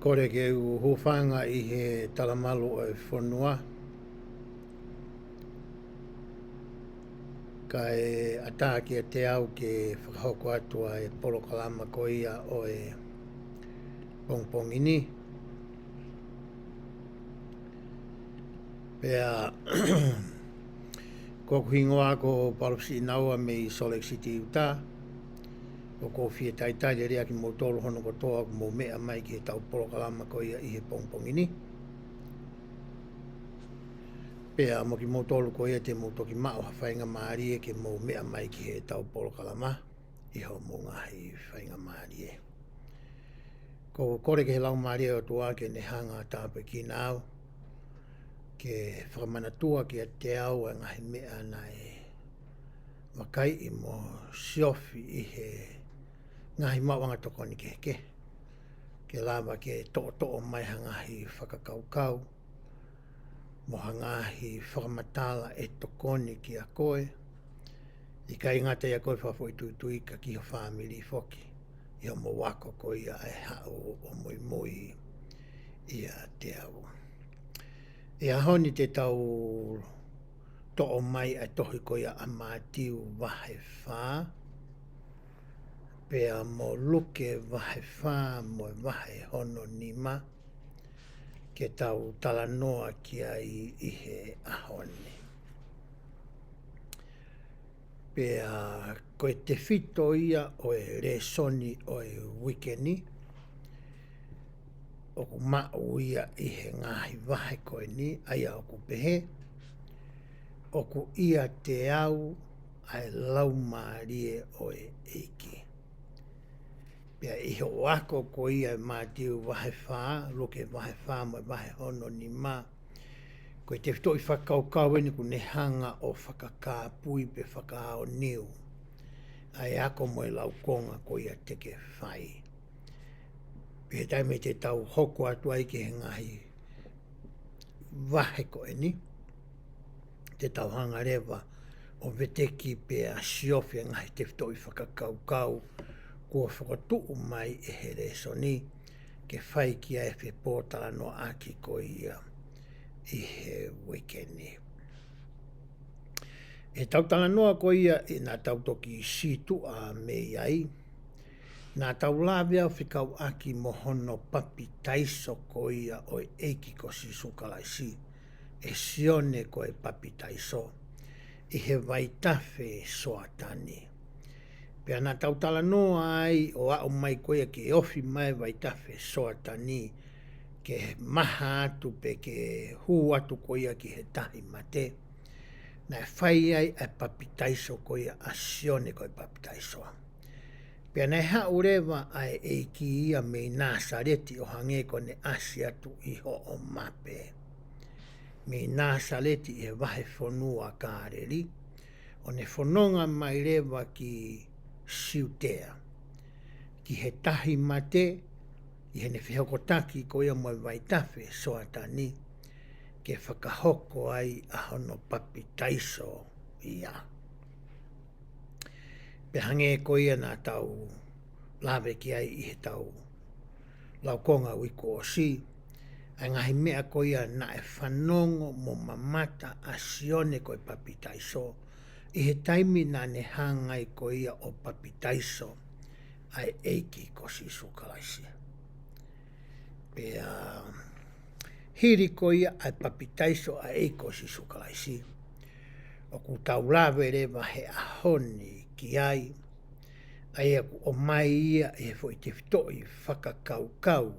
Kore ke u hufanga I he talamalu o e whanua. Ka e ataki e te au ke whakahoko atua e polo kalama ko ia o e pongpongini. Pea ko kuhingoa ko parusi inaua me I Salt Lake City Utah. O ko fie taitai le rea ki mo tolu hono ko toa mo mea mai ki he tau polo kalama ko ia I he pongpongini. Pea mo ki mo tolu ko ia te mo toki mao hawhainga maari e ke mo mea mai ki he tau polo kalama. Iho mo ngahi whainga maari e. Ko kore ke he LAUMALIE o tua ke ne hanga tāpe ki nāu. Ke whakamanatua ki a te au e ngahi mea na e wakai I mo siofi I he ngahi mawanga tokoni ke ke. Ke lawa ke to'o mai hangahi whakakaukau. Mo hangahi whakamatala e tokoni ki a koe. I ka ingata I a koe whafo I tuitui ka ki ho whamiri foki. I ho mo wako ko ia e hao o mui mui I a te au. I a honi te tau to'o mai a tohi ko ia a mātiu wahe whā. Pea mo luke wahe whā mo wahe hono nima. Ke tau talanoa ki ai I he ahoni. Pea koe te whito ia o e resoni o e wikeni. O ku mau ia I he ngahi wahe koe ni, aia o ku pehe. O ku ia te au ai LAUMALIE o e EIKI. Pea iho wako ko ia mātiu wahe whā, loke wahe whā mo wahe hono ni mā. Koe te whito I whakaukau eni ku ne hanga o whakakāpui pe whakaao niu. Ai ako mo e laukonga ko ia teke whai. Pe taime te tau hoko atu ai ke he ngahi wahe ko eni. Te tau hanga rewa o veteki pe a siofi ngahi te whito I whakakaukau. Kua whakatuu mai e he resoni ke whai ki a e pōtala no aki ko ia I he wikeni. E tautala noa ko ia I nā tautoki situ a me iai. Nā tau lawea whikau aki mohono papi taiso ko ia o e EIKI ko si sukalaisi. E sione ko e papi taiso. I he waitafe soatani. Pea nā tautala noa ai o au mai koia ke ofi mai waitafe soatani. Ke maha atu pe ke hu atu koia ki he tahi mate. Nā whai ai e papitaiso koia asione koi papitaisoa. Pea nai hau rewa ai EIKI ia me nā sareti o hange ko ne asi atu iho o mape. Me nā sareti e wahe whonua kāreri. O ne whanonga mai rewa ki siutea. Ki he tahi mate, I he ne whihokotaki ko ia mo waitafe soatani, ke whakahoko ai a hono papi taiso ia. Pe hange ko ia nā tau lawe ki ai I he tau laukonga wiko o si, ai ngahi mea ko ia na e whanongo mo mamata a sione ko I papi taiso, I he taimi nā ne hangai ko ia o papi taiso, ai EIKI ko si sukalaisi. Pea hiri ko ia ai papi taiso a EIKI ko si sukalaisi. O ku tau lawe rewa he ahoni ki ai, ai aku o mai ia e fo I te whitoi whakakaukau,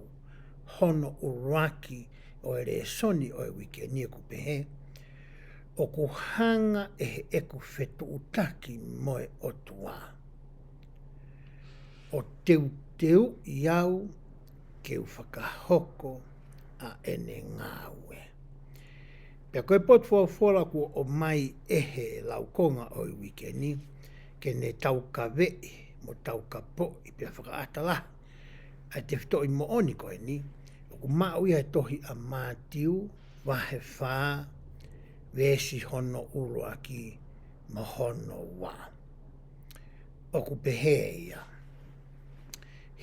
hono uruaki o e resoni o e wikeni e kupehe, o ku hanga e he eku whetu utaki moe o tua. O teu iau ke u whakahoko a ene ngāwe. Pea koe potu whora ku o mai ehe laukonga o I wikeni, ke ne tauka vei mo tauka po I pia whakaatala. Ai te whitoi mo oni koe ni, o ku mau ia tohi a mātiu, wahe whā, vesi hono uruaki mo hono wā. O ku pehea ia.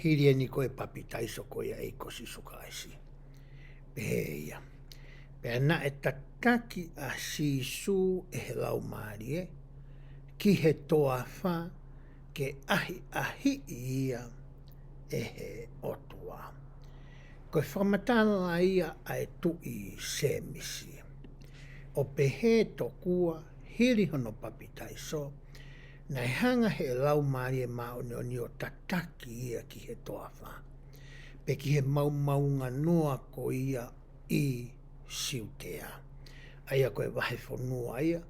hiri ni koe papitaiso koe ei kosi sukalaisi. Peheia. Pena eta taki a sisu e he laumalie, ki he toa wha ke ahi ia e he otua. Koe whamatala ia ai tui se misi. O pehe tokua hiri hono papitaiso, nai hanga he laumalie maoni o tataki ia ki he toa wha. Pe ki he maunga noa ko ia i siutea. Aia koe wahe whanua ia,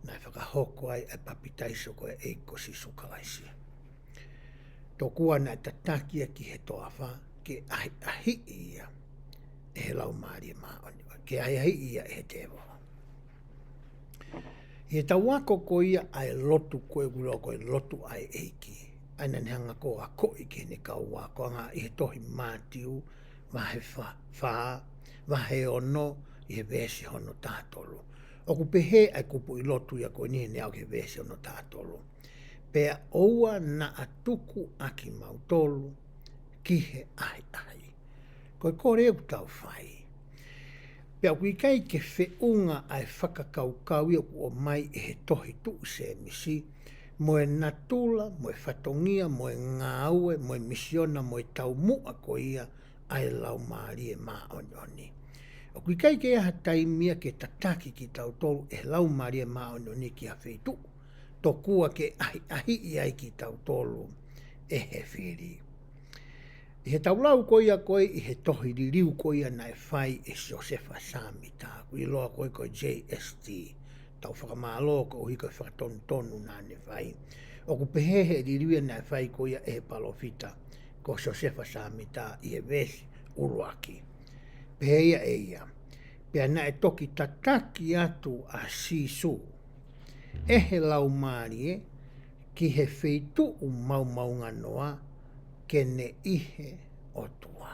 nai whakahoko ai e papitaiso koe ei kosi sukalaisi. Tokua nai tatakia ki he toa wha, ke ahi ia e he laumalie maoni. Ke ahi ia e he tewa. He tawako ko ia ai lotu koe gulo koe lotu ai eiki. Aina ni hanga ko a koi ke ne kaua ko anga i he tohi mātiu, wahe wha, wahe ono, i he vesi hono tātolu. O ku pehe ai kupu i lotu ia koe ni ne au ke vesi hono tātolu. Pea oua na atuku aki mautolu ki he ahi. Koe kore e tau whai. Pea kui kai ke whiunga ai whakakaukau ia o mai e he tohi tuu se misi, moe natula, moe whatongia, moe ngāue, moe misiona, moe tau mua ko ia ai laumalie maoni. O kui kai ke aha taimia ke tataki ki tau tolu e laumalie maoni ki a whetu, tokua ke ahi iai ki tau tolu e he whiri. I he taulau ko ia koe i he tohi ririu ko ia nai whai e Josefa Samita, kui loa koe koe JST, tau whakamāloa ko uhi koe whakatonu nane whai. O ku pehehe ririu nai whai ko ia e he palofita, ko Josefa Samita i he vesi uruaki. Peheia e ia, pea na e toki tataki atu a sisu, e he laumalie ki he wheitu maunga noa, ke ne ihe o tua.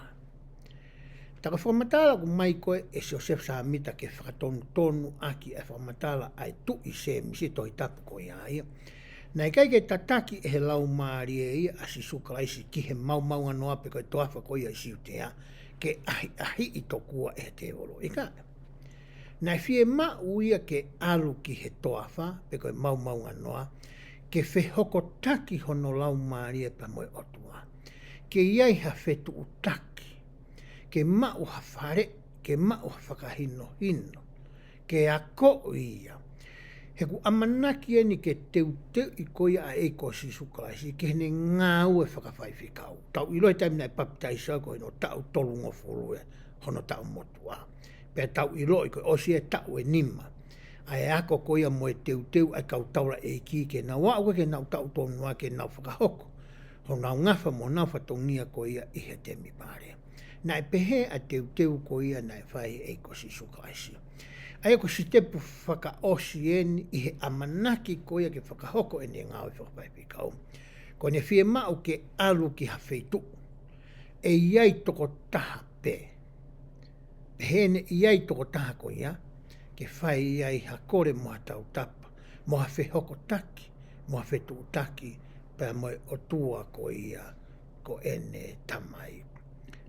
Taka whamatala ku mai koe e Joseph Samita ke whakatonu aki e whamatala ai tu i se misi tohi tapu koe aia. Nai kai ke tataki e he laumarie ia a sisukalaisi ki he maunga noa pe koe toafa koe ia i siutea ke ahi i tokua e te olo. Ika? Nai fie mau ia ke alu ki he toafa pe koe maunga noa ke whehoko taki hono laumarie pa moe o tua. Ke iai ha whetu utaki, ke mau ha whare, ke mau ha whakahino hino, ke a ko ia. He ku amanaki ni ke teu i koia a eiko si sukalaisi, ke hene ngāu e whakawhai whikau. Tau iloi taimina e papitaisa koe no tau tolungo fulu e hono tau motua. Pea tau iloi koe osi e tau e nima. Ai ako koia mo e teu ai kau taura EIKI ke na wau ke nau tau tonua ke nau whakahoko. Ho nau ngafa mo nau whatongia ko ia i he temi pare. Nai pehe a teu ko ia nai whai e kosi sukalaisi. Ai ko si tepu whakaosi eni i he amanaki ko ia ke whakahoko eni ngāo i whakapaiwhikau. Ko ne whie mau ke alu ki hawheitu. E iai toko taha pe. Pehe ne iai toko taha ko ia ke whai iai hakore moha tau tapa. Moha whehoko taki, moha whetu taki, pea moe o tua ko ia ko ene tamai.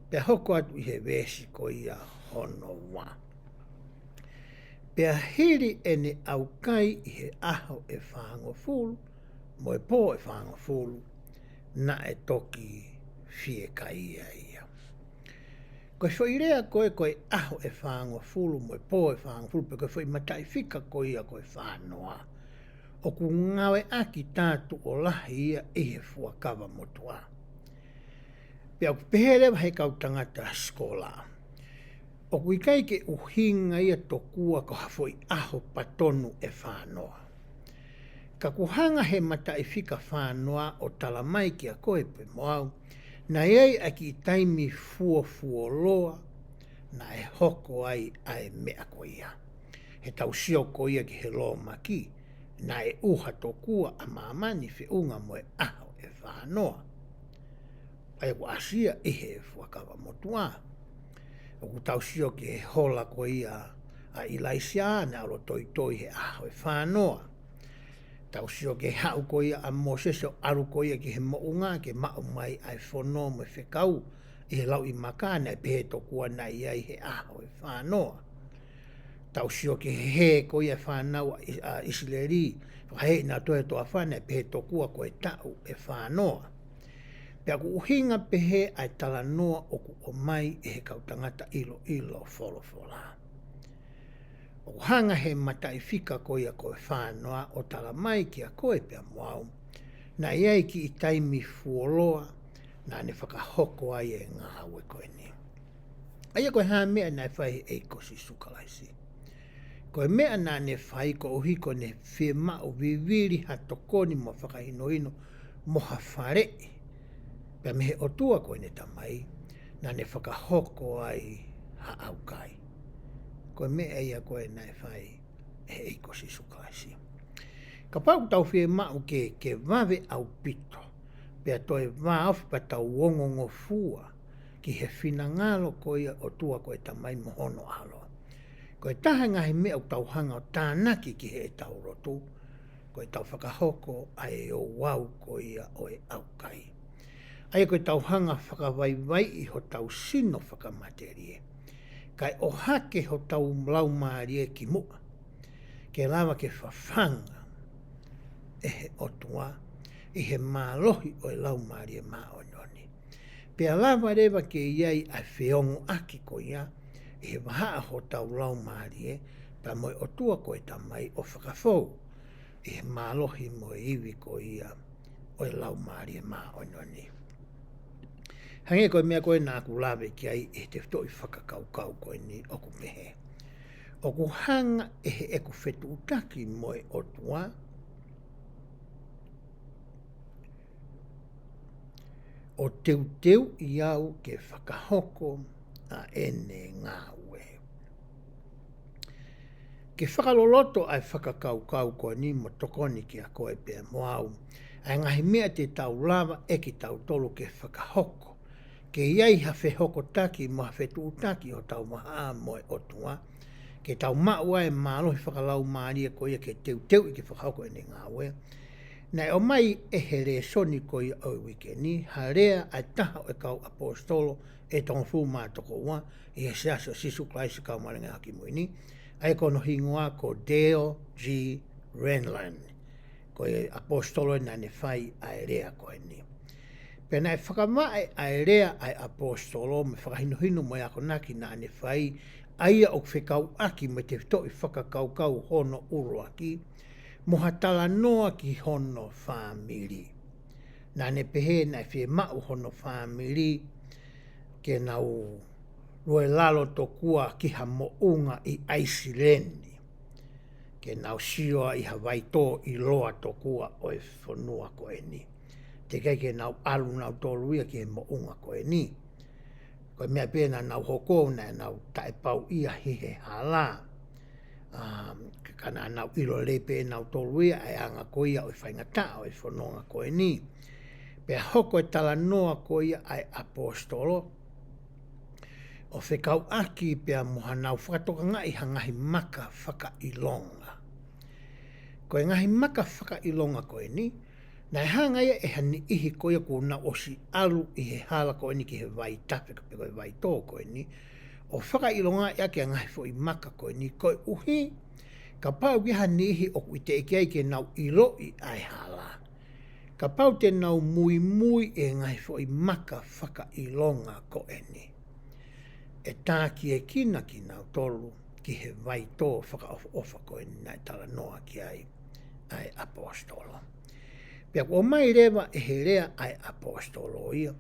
Pea hoko atu i he vesi ko ia hono wa. Pea hiri ene au kai i he aho e whango fulu, moe pō e whango fulu, na e toki fie kai ia. Koe whoirea koe aho e whango fulu, moe pō e whango fulu, pe koe whoi matai whika ko ia koe whanoa. O ku ngawe aki tātu o lahi ia e he fuakawa motua. Pea ku peherewa he kau tangata skola. O ku ikai ke uhinga ia tokua ko hafoi aho patonu e whanoa. Ka ku hanga he mata e whika whanoa o talamai ki a koe pe moau, na ei aki taimi fuo loa, na e hoko ai mea ko ia. He tau sio ko ia ki he loa maki, na e uha tokua a mamani whiunga moe aho e whanoa. Ai ku asia i he fuakawa motua. O ku tau sio ki he hola ko ia a ilaisia na alo toi he aho e whanoa. Tau sio ke hau koia a moseso aru koia ki he mounga ke mau mai ai whono me whekau i he lau i makana e pehe tokua na ai he aho e whanoa. Tau sio ke he koia whanau a Isileri, whahei na toe toa whana e pehe tokua koe tau e whanoa. Pea ku uhinga pehe ai tala noa o ku o mai e he kautangata ilo ilo wholofola. O hanga he matai fika koia koe whanoa o tala mai ki a koe pia moau. Na iai ki i taimi fuoloa na ne whakahoko ai e ngā haue koe ni. Aia koe haa mea nai whai e kosi sukalaisi. Koe mea na ne whai ko uhiko ne whie mao viviri ha tokoni mo whakahinoino mo ha wharei. Pea mehe otua koe ne tamai na ne whakahoko ai ha aukai. Koe mea ia koe nai whai e kosi sukalaisi. Ka pau tau whie mao ke wawe au pito. Pea toi waof pa tau wongongo fua ki he whina ngalo koia o tua koe tamai mohono alo. Koe taha ngahi mea o tau hanga o tānaki ki he tau rotu. Koe tau whakahoko ai o wau koia o e aukai. Ai koe tau hanga whakawaiwai i ho tau sino whakamaterie. Kai o hake ho tau LAUMALIE ki mua. Ke lawa ke whawhanga e he otua i he mālohi o e LAUMALIE maononi. Pea lawa rewa ke iai a whiongo aki ko ia i he wahaa ho tau LAUMALIE pa moe otua koe tamai o whakafou i he mālohi moe iwi ko ia o e LAUMALIE maononi. Hange koe mea koe nā ku lawe ki ai e te whtoi whakakaukau koe ni oku mehe. Oku hanga e he eku whetu utaki moe otua. O teu i au ke whakahoko a ene ngā ue. Ke whakaloloto ai whakakaukau koe ni mo tokoni ki a koe pēr moau. Ai ngahi mea te tau lava e ki tau tolu ke whakahoko. Ke iai hawhe hoko taki mo hawhe tu taki o tau maha moe otua. Ke tau maua e mālohi whakalaumalia ko ia ke teu i ke whakahoko ene ngā ue. Nei o mai e here soni ko ia o wikeni, harea ai taha o e kau apostolo e tonga fu mātoko ua, i he seaso sisu klaisi kau maringa haki muini, ai kono hingoa ko Dale G. Renland, ko e apostolo e nane whai ai rea ko e ni. Pena e whakamae ai rea ai apostolo me whakahinohino mo ako naki nane whai, aia o whekau aki me te toi whakakaukau hono uruaki, moha tala noa ki hono whamiri. Nane pehe nai whie mau hono whamiri ke nau roe lalo tokua ki ha mounga i Aisilendi. Ke nau sioa i Hawaii tō i loa tokua o e whanua ko e ni. Te kai ke nau alu nau tōruia ki he mounga ko e ni. Koe mea pēna nau hoko na nau taepau ia hi he hala. Kana nau ilo lepe nau tōruia ai anga koia o e whaingata o e whanonga ko e ni. Pea hoko e tala noa koia ai apostolo. O whekau aki pea moha nau whakatoka ngai hangahi maka whakailonga. Koe ngahi maka whakailonga ko e ni. Nai hanga ia e hani ihi koia ko na osi alu i he hala ko e ni ki he vai tape ka peko e vai tō ko e ni. O whakailonga ia ke ngahi fo i maka ko e ni. Koe uhi ka pau ki hani ihi o kui te eke ke nau ilo i ai hala. Ka pau te nau mui mui e ngahi fo i maka whakailonga ko e ni. E tā ki e kina ki nau tolu ki he vai tō whakaofa ko e ni nai tala noa ki ai apostolo. Pea ko mai rewa e he rea ai apostolo ia.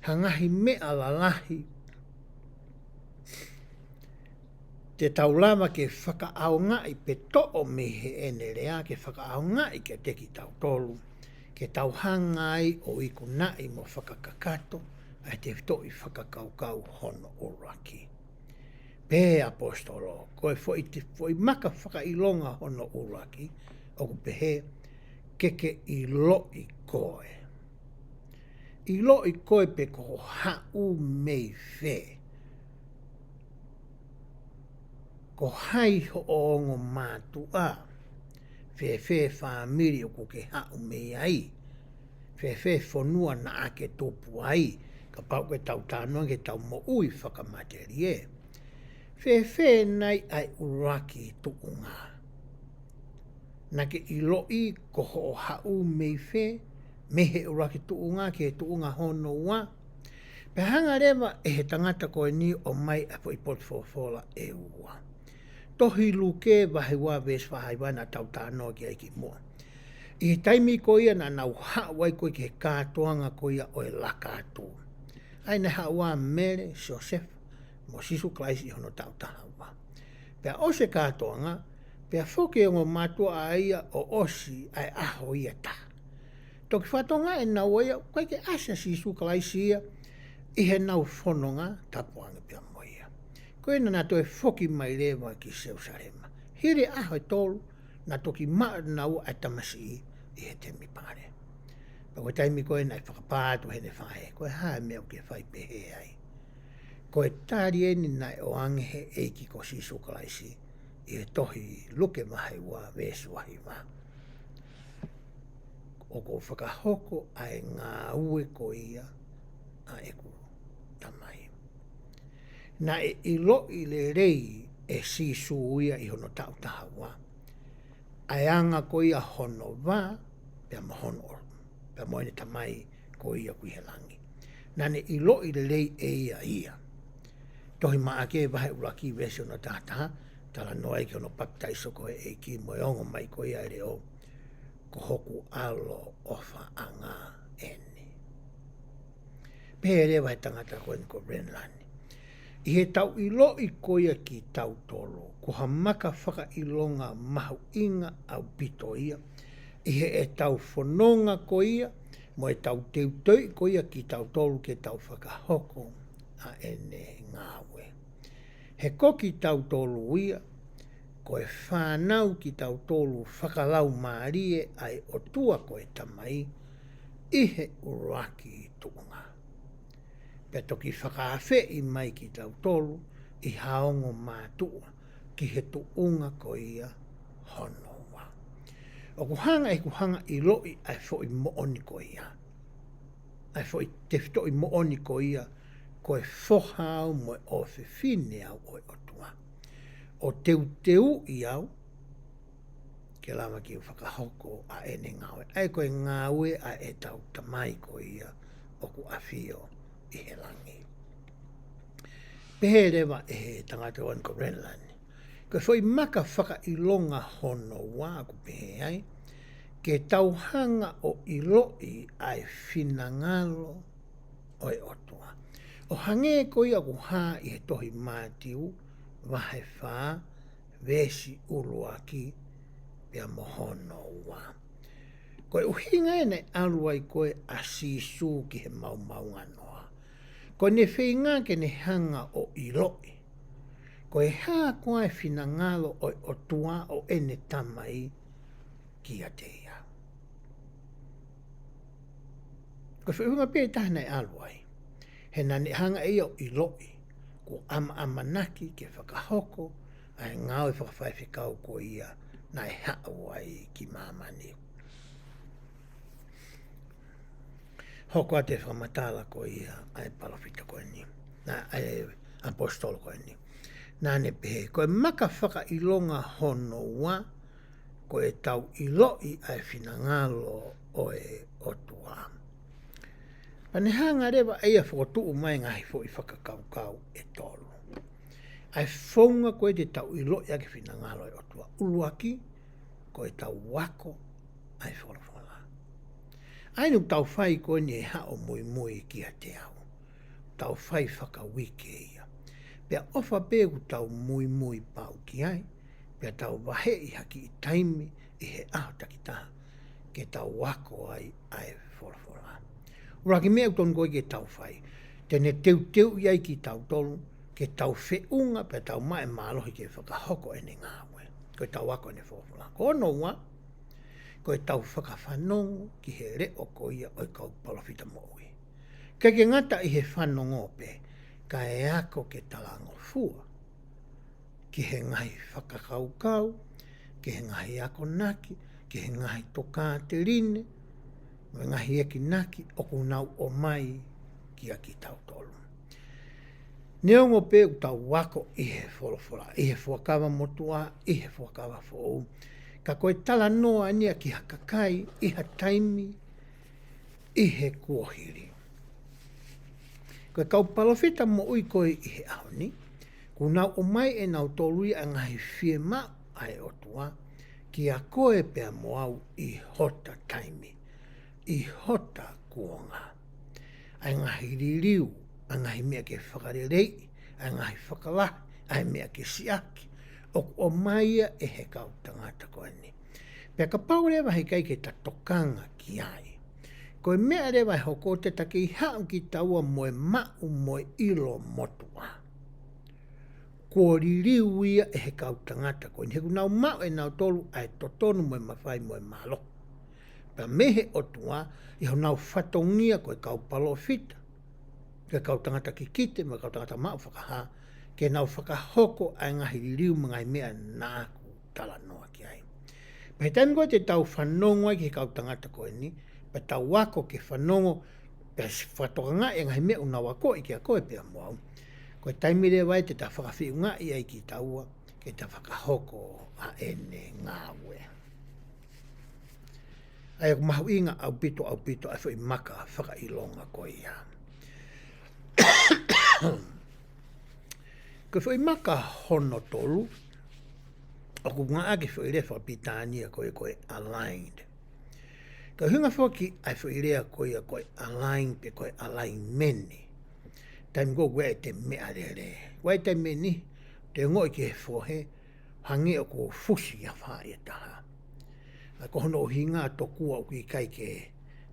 Hangahi mea lalahi te taulama ke whakaau ngai pe to'o me he ene rea ke whakaau ngai ke teki tau tolu. Ke tau hangai o iku nai mo whakakakato ai te toi whakakaukau hono uraki. Pe apostolo, koe foi maka whakailonga hono uraki, o ku pehe keke i lo i koe. I lo i koe pe ko hau mei whe. Ko hai ho o ongo mātua. Fe famili o ku ke hau me ai. Fe fonua na ake topu ai. Ka pau ke tau tānoa ke tau mo ui whakamateri e. Fe nai ai uraki tukunga. Na ke iloi ko ho hau mei fe, mehe uraki tukunga ke tukunga hono wa. Pe hanga rewa e he tangata koe ni o mai a po i potfofola e ua. Tohi luke wahewa ves wahaiwana tau tānoa ki aiki mua. I he taimi ko ia na nau hawai koe ke kātoanga ko ia o e lakātua. Ai ne hawa mere Joseph mo sisu klaisi hono tau tahawa. Pea o se kātoanga, pea whoke o matua a ia o osi ai aho ia ta. Toki whatonga e nau ia, koe ke asa sisu klaisi ia, i he nau whanonga tapuanga pia moia. Koe na nato e whoki mai lewa ki Seusarema. Hiri aho e tolu, na toki maa nau ai tamasi i he temi pare. Koe taimi koe nai whakapātu hene whae, koe hae mea ke whai pehe ai. Koe tāri eni nai o angehe eiki ko sisu klaisi, i he tohi luke mahi wa vesu wahi wa. O ko whakahoko ai ngā ue ko ia a eku tamai. Na e ilo i le rei e sisu uia i hono tau tahawa. Ai anga ko ia hono wa, pia mahono oro. Pea moene tamai ko ia kui he langi. Nane ilo i le lei e ia. Tohi maa ke vahe uraki vese ono tātaha, tala noa ki ono paptaiso ko e ki moe ongo mai ko ia ere o ko hoku alo ofa anga ene. Pere vai tangata ko ko Renlani. I he tau ilo i ko ia ki tau tolo, ko ha maka whaka ilonga mahu inga au pito ia, i he e tau whanonga ko ia, mo e tau teutoi ko ia ki tau tolu ke tau whakahoko a ene ngāwe. He koki tau tolu ia, ko e whanau ki tau tolu whakalau maarie ai o tua ko e tamai, i he uraki tuunga. Pea toki whakawhe i mai ki tau tolu, i haongo mātua ki he tuunga ko ia hono. O kuhanga e kuhanga i loi ai fo i mooni ko ia. Ai fo i tefto i mooni ko ia, ko e fohau mo e ofe fine au o e otua. O teu i au, ke lama ki whakahoko a ene ngawe. Ai ko e ngawe a e tau tamai ko ia, o ku awhio i he langi. Pehe rewa e he tangata wan ko Renlani. Ko foi maka whaka ilonga hono wā ku pehe ai, ke tauhanga o iloi ai whinangalo o e otua. O hange ko ia ku hā i he tohi mātiu, wahe whā, vesi uruaki, pia mohono wā. Ko e uhinga e nei aluai koe a sisu ki he mau nganoa. Ko ne whinga ke ne hanga o iloi. Ko e hā koe whinangalo o otua o ene tamai ki a te ia. Ko whiunga pē tahana e aluai, he nane hanga ia o iloi, ko amanaki ke whakahoko, ai ngāo e whakawhai whikau ko ia, na e haawai ki mamani. Hoko a te whamatala ko ia, ai palawhita ko ni, na ai apostolo ko ni. Nane pehe, ko e maka whaka ilonga hono wa, ko e tau iloi ai whinangalo o e otua. Pane hanga rewa eia whakotuu mai ngahi fo i whakakaukau e tolu. Ai whaunga ko e te tau iloi ake whinangalo e otua. Uluaki, ko e tau wako ai whakawhala. Ai nu tau whai ko ni e hao mui ki a te au. Tau whai whakawike ia. Pea ofa pēku tau mui pau ki ai, pea tau wahe i haki i taimi i he aho takitaha, ke tau wako ai whorafora. Uraki mea uton koe ke tau whai, tene teu iai ki tau tolu, ke tau whiunga, pea tau mai mālohi ke whakahoko ene ngāwe, koe tau wako ene whorafora. Ko ono wa, koe tau whakawhanongo ki he reo ko ia oi kau palawhita moui. Kei ke ngata i he whanongo pe, ka e ako ke talango fua, ki he ngai whakakaukau, ke he ngahi ako naki, ke he ngahi toka te rine, me ngahi eki naki, o kunau o mai ki a ki tau tolu. Neongo pe u tau wako i he wholawhola, i he whuakawa motua, i he whuakawa whou. Ka koe tala noa nia ki hakakai, i ha taimi, i he kuohiri. Koe kaupalawhita mo ui koe i he ahoni, kunau o mai e nau tolui a ngahi whie mau ai o tua, ki a koe pea moau i hota taimi, i hota kuonga. Ai ngahi ririu, a ngahi mea ke whakarerei, a ngahi whakalahi, ai mea ke siaki, o maia e he kau tangata koe ni. Pea ka pau rewa he kai ke ta tokanga ki ai. Koe mea rewa he hoko te take i hau ki taua moe mau moe ilo motua. Ko ririu ia e he kau tangata koe ni. He kunau mau e nau tolu ai totonu moe mawhai moe malo. Pea mehe o tua i ho nau whatongia koe kau palofita. Ke kau tangata ki kite, ma kau tangata mau whakaha, ke nau whakahoko ai ngahi ririu mga mea nāku tala noa ki ai. Pea taimi koe te tau whanongo ai ki kau tangata koe ni, pea tau wako ke whanongo, pea whatokanga e ngahi mea una wako i ki a koe pea moau. Koe taimi re wai te ta whakawhiunga i ai ki taua, ke ta whakahoko a ene ngāwe. Ai aku mahu inga au pito ai whai maka whakailonga koe ia. Ko whai maka hono tolu, aku ngā ake whai rea whapitania koe aligned. Ka hunga whoki ai whai rea koe aligned pe koe alignmeni. Taimi ko koe te mea re. Koe te meni, te ngoi ki he whohe, hangi o ko fusi a whae e taha. Ko hono o hinga tokua o ki kai ke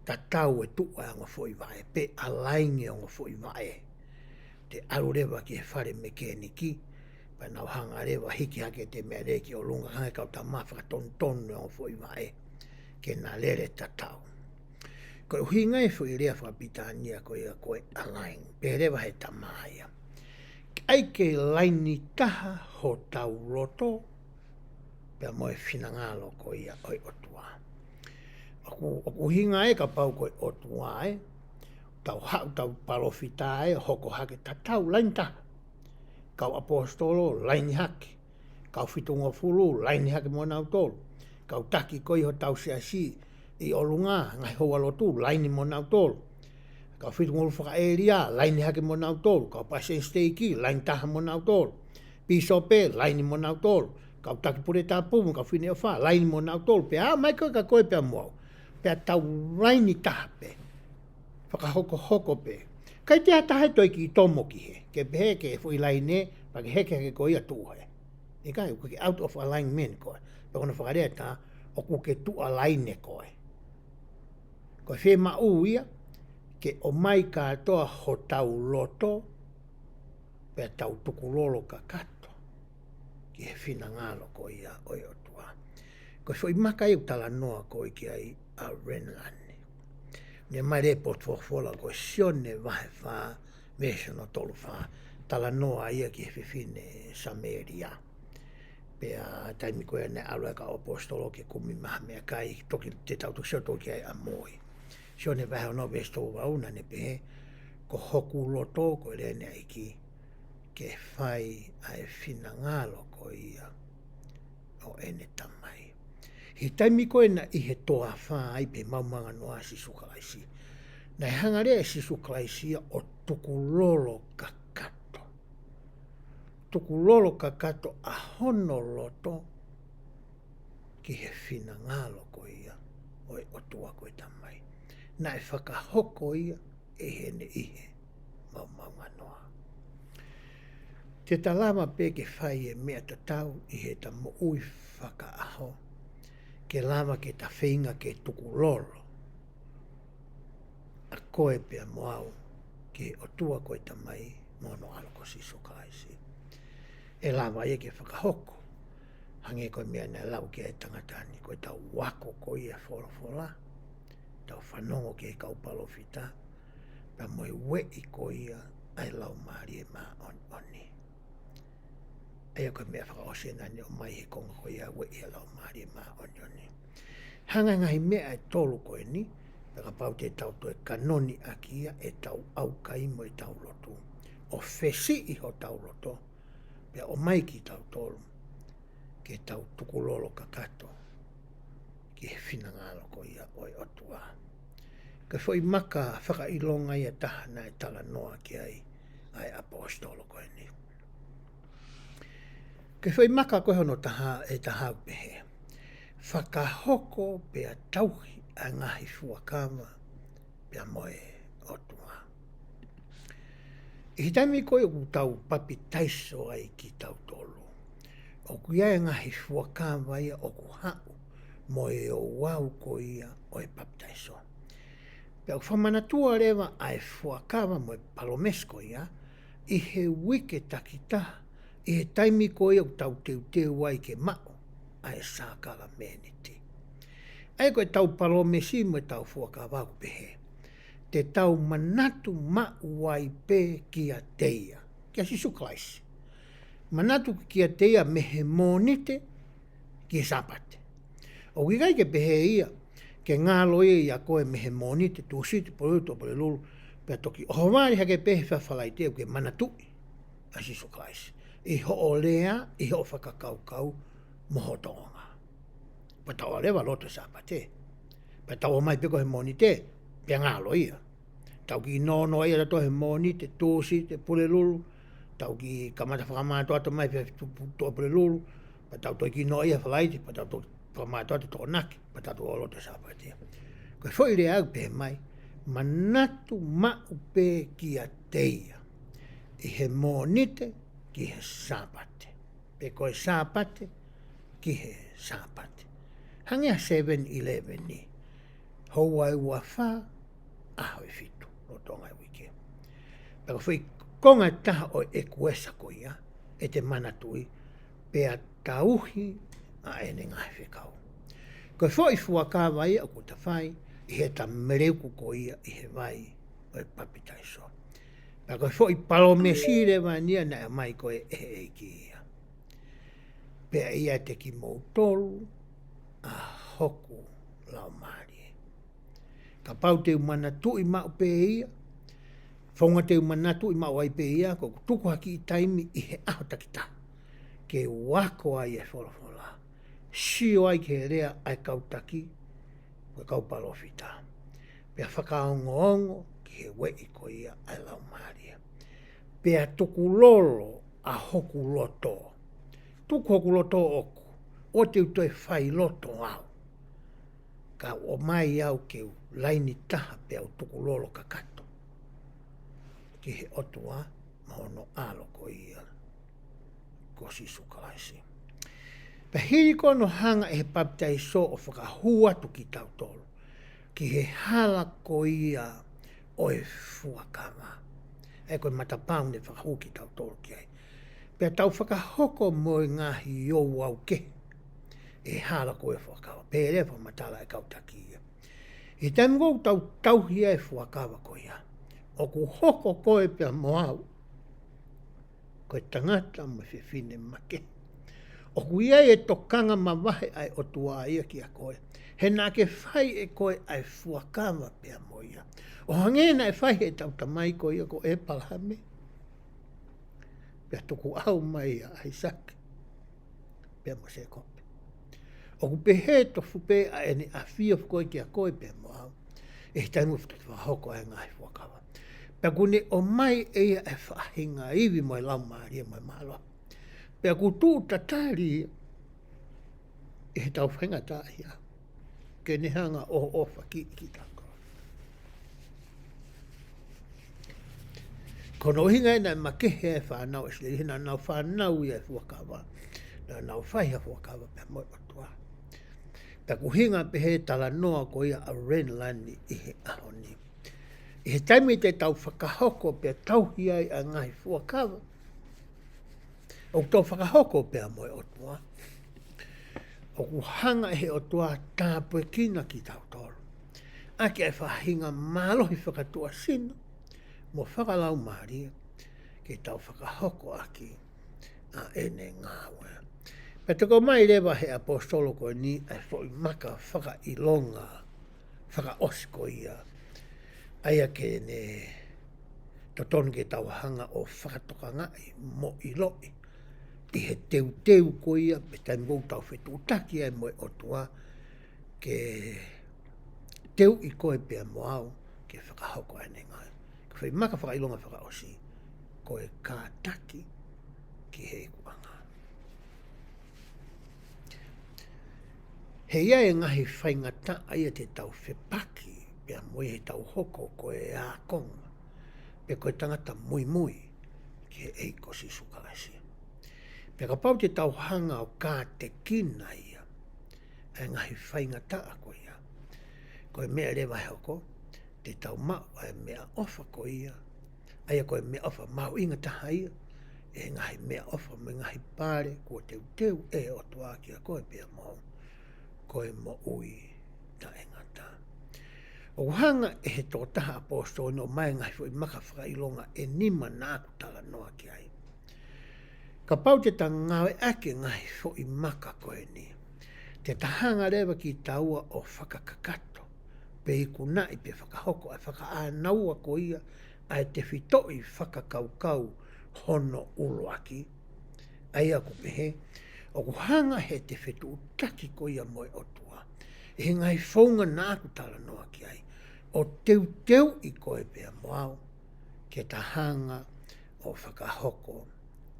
tatau e tua anga whoi wae, pe alainge anga whoi wae. Te aru rewa ki he whare mekeniki, pa nau hanga rewa hiki hake te mea re ki o lunga hanga kau ta mawhaka tontonu anga whoi wae, ke nā lere tatau. Koe uhinga e whoi rea whapitania koe alain, pe rewa he tamāia. Ai ke laini taha ho tau roto, pea moe whinangalo koe ia oi otua. Aku hinga e ka pau koe otua e, tau hau tau palofita e, hoko hake tatau laini taha. Kau apostolo laini hake, kau whitunga fulu laini hake mo nau tolu, kau taki koe ho tau siasi i olunga ngai hoa lotu laini mo nau tolu. Kau whitunga whaka eria laini hake mo nau tolu, kau pasen steiki laini taha mo nau tolu, pisope laini mo nau tolu, kau taki pure tapumu, kau whine o wha, laini mo nau tolu, pea mai koe ka koe pea moau, pea tau laini taha pe, whakahoko pe. Kai te hatahe toi ki tomo ki he, ke pehe ke fui laine, pa ke heke heke koe ia tuhe. E kai, ke out of alignment koe, pe kona whakarea ta, o ku ke tu alaine koe. Koe whe mau ia, ke o mai katoa ho tau loto, pea tau tukulolo ka kato, ki he whina ngalo koe ia oi o tua. Koe whoi maka iu tala noa koe ki ai a Renlani. Ne mai re potfofola koe sione vahe wha, mesa no tolu wha, tala noa ia ki he whiwhine Sameria. Pea taimi koe ne alua ka apostolo ke kumi maha mea kai, toki te tau tuk sioto ki ai a moi. Sione vahe o no vesto wauna ne pehe, ko hoku loto koe rene aiki, ke whai ai whina ngalo koe ia o ene tamai. He taimi koe na i he toa wha ai pe maumanga noa si sukalaisi. Nei hangarea e si sukalaisia o tukulolo kakato. Tukulolo kakato a hono loto ki he whina ngalo koe ia oi o tua koe tamai. Nai whakahoko ia e hene ihe maumanga noa. Te talama pe ke whai e mea tatau i he ta mo ui whakaaho. Ke lama ke ta whinga ke tukulolo. A koe pea moau ke o tua koe tamai mono aloko si sukaisi. E lama e ke whakahoko. Hange koe mea na lau ke e tangatani koe tau wako koe e wholofola. Tau whanongo ke e kaupalofita. Pa moe we i koe ia ai LAUMALIE ma oni. Ai koe mea whakaosena ni o mai he konga koe ia we ia LAUMALIE maa onioni. Hanga ngahi mea e tolu koe ni, peka pau te tau toe kanoni aki ia e tau au kaimo e tau lotu. O fesi i ho tau loto, pea o mai ki tau tolu, ke tau tukulolo kakato, ki he whina ngalo ko ia oi otua. Ka foi maka whakailonga ia tahana e tala noa ki ai apostolo koe ni. Ke foi maka koe hono e tahau pehe. Whakahoko pea tauhi a ngahi fuakama pea moe otua. I hitami koe o tau papi taiso ai ki tau tolu. O kuia e ngahi fuakama ia o ku hau moe o wau ko ia o e papi taiso. Pea whamanatua rewa ai fuakama moe palomesko ia i he wike takitaha i he taimi koe o tau teu wai ke mao ai sākala meniti. Ai koe tau palomesi mo tau fuakawau pehe. Te tau manatu mau wai pe kia teia. Kia si suklaisi. Manatu kia teia mehe monite kia sapate. O kikai ke pehe ia ke ngalo ia koe mehe monite tuusiti poluto pole lulu. Pea toki ohovari hake pehe whawhalai teo ke manatui. Asi suklaisi. I ho o lea, i ho whakakaukau moho tonga. Pa tau alewa loto sapate. Pa tau o mai peko he monite, pia ngalo ia. Tau ki nono ia rato he monite, tūsi, te pule lulu. Tau ki kamata whakamātua ato mai pia toa pule lulu. Pa tau toi ki no ia whalaiti, pa tau toi whakamātua ato toko naki, pa tau o loto sapate. Koe foi rea au pe mai, manatu mau pe kia teia. I he monite, ki he sapate. Pe koe sapate, ki he sapate. Hangi a 7-11 ni. Hou ai ua wha, aho e fitu. No tonga e wike. Pero fui konga taha o e kuesa ko ia, e te manatui, pea tauhi a ene ngai whikau. Koe foi fuakawa ia o kuta whai, i he ta mereuku ko ia, i he vai, o e papitaiso. Pea koe foi palomesi rewa nia na e mai koe e EIKI ia. Pea ia te ki moutolu, a hoku LAUMALIE. Ka pau te umanatu i mau pe ia, whaunga te umanatu i mau ai pe ia, ko tuku haki i taimi i he aho takita. Ke wako ai e wholofola. Sio ai ke rea ai kautaki, koe kaupalofita. Pea whakaongo ki he wei ko ia ai LAUMALIE. Pea tuku lolo a hoku loto. Tuku hoku loto oku. O te utoi whai loto au. Ka o mai au ke laini taha pe au tuku lolo kakato. Ki he otua mahono alo ko ia. Ko si sukalaisi. Pe hiri kono hanga e he papitai so o whakahua tuki tau tolu. Ki he hala ko ia o e fuakama. E koe matapau ne whakahu ki tau tolu ki ai. Pea tau whakahoko mo i ngahi iou au ke. E hala koe whakawa. Pe ere wha matala e kautaki ia. I taimu kou tauhi e whakawa ko ia. O ku hoko koe pia moau. Koe tangata mo whiwhine make. O ku ia e tokanga mawahe ai o tua ia ki a koe. He nā ke whai e koe ai whakawa pia mo ia. O hangena e whai e tautamai ko ia ko e palhame. Pia tuku au mai ai sake. Pia mo se kope. O ku pehe to fupe a ene a fia koe ki a koe pia mo au. E taimu fitu wahoko ai ngai whakawa. Pia kune o mai e e whahinga iwi mo e LAUMALIE mo e malo. Pia ku tū tatari e he tau whenga tāhia. Ke nehanga o ofa ki tako. Kono hinga e nai makehe e whanau e sile hina nau whanau i e whakawa. Na nau whaiha whakawa pia mo e otua. Pia ku hinga pehe tala noa ko ia a renlani i he ahoni. I he taimi te tau whakahoko pia tauhi ai a ngai whakawa. O tau whakahoko pia mo e otua. O ku hanga e he otua tāpue kina ki tau tolu. Aki ai whahinga malohi whakatua sino. Mo whakaLAUMALIE ke tau whakahoko aki a ene ngawe. Pe te ko mai lewa he apostolo ko ni ai fo i maka whaka ilonga, whaka osko ia. Aia ke ne totonu ke tauhanga o whakatoka ngai mo i loi. I he teu ko ia, pe tai mou tau whetu utaki ai moe otua, ke teu i koe pia moau, ke whakahoko ane ngai. Ka whai maka whakailonga whakaosi, koe kā taki ki he kuanga. He ia e ngahi whaingata aia te tau whepaki, pia moe he tau hoko koe a konga, pe koe tangata mui, ki he eikosi sukalasi. Pia ka pau te tau hanga o kā te kina ia, e ngahi whaingata a koe ia. Koe mea rewa hoko, te tau mau ai mea ofa ko ia, aia koe mea ofa mau inga taha ia, e ngahi mea ofa me ngahi pare, kua teu e o tua kia koe pia mo, koe mo ui ta engata. O hanga e he tō taha apostol no mai ngahi fo i maka whakailonga e nima nāku tala noa ki ai. Ka pau te ta ngawe ake ngahi fo i maka koe ni, te tahanga rewa ki taua o whakakakato, pe i kuna i pe whakahoko ai whakaanaua ko ia ai te whitoi whakakaukau hono uloaki. Ai aku pehe, o kuhanga he te whetu utaki ko ia moe otua. E ngai whaunga nāku tala noa ki ai. O teu i koe pia moau, ke tahanga o whakahoko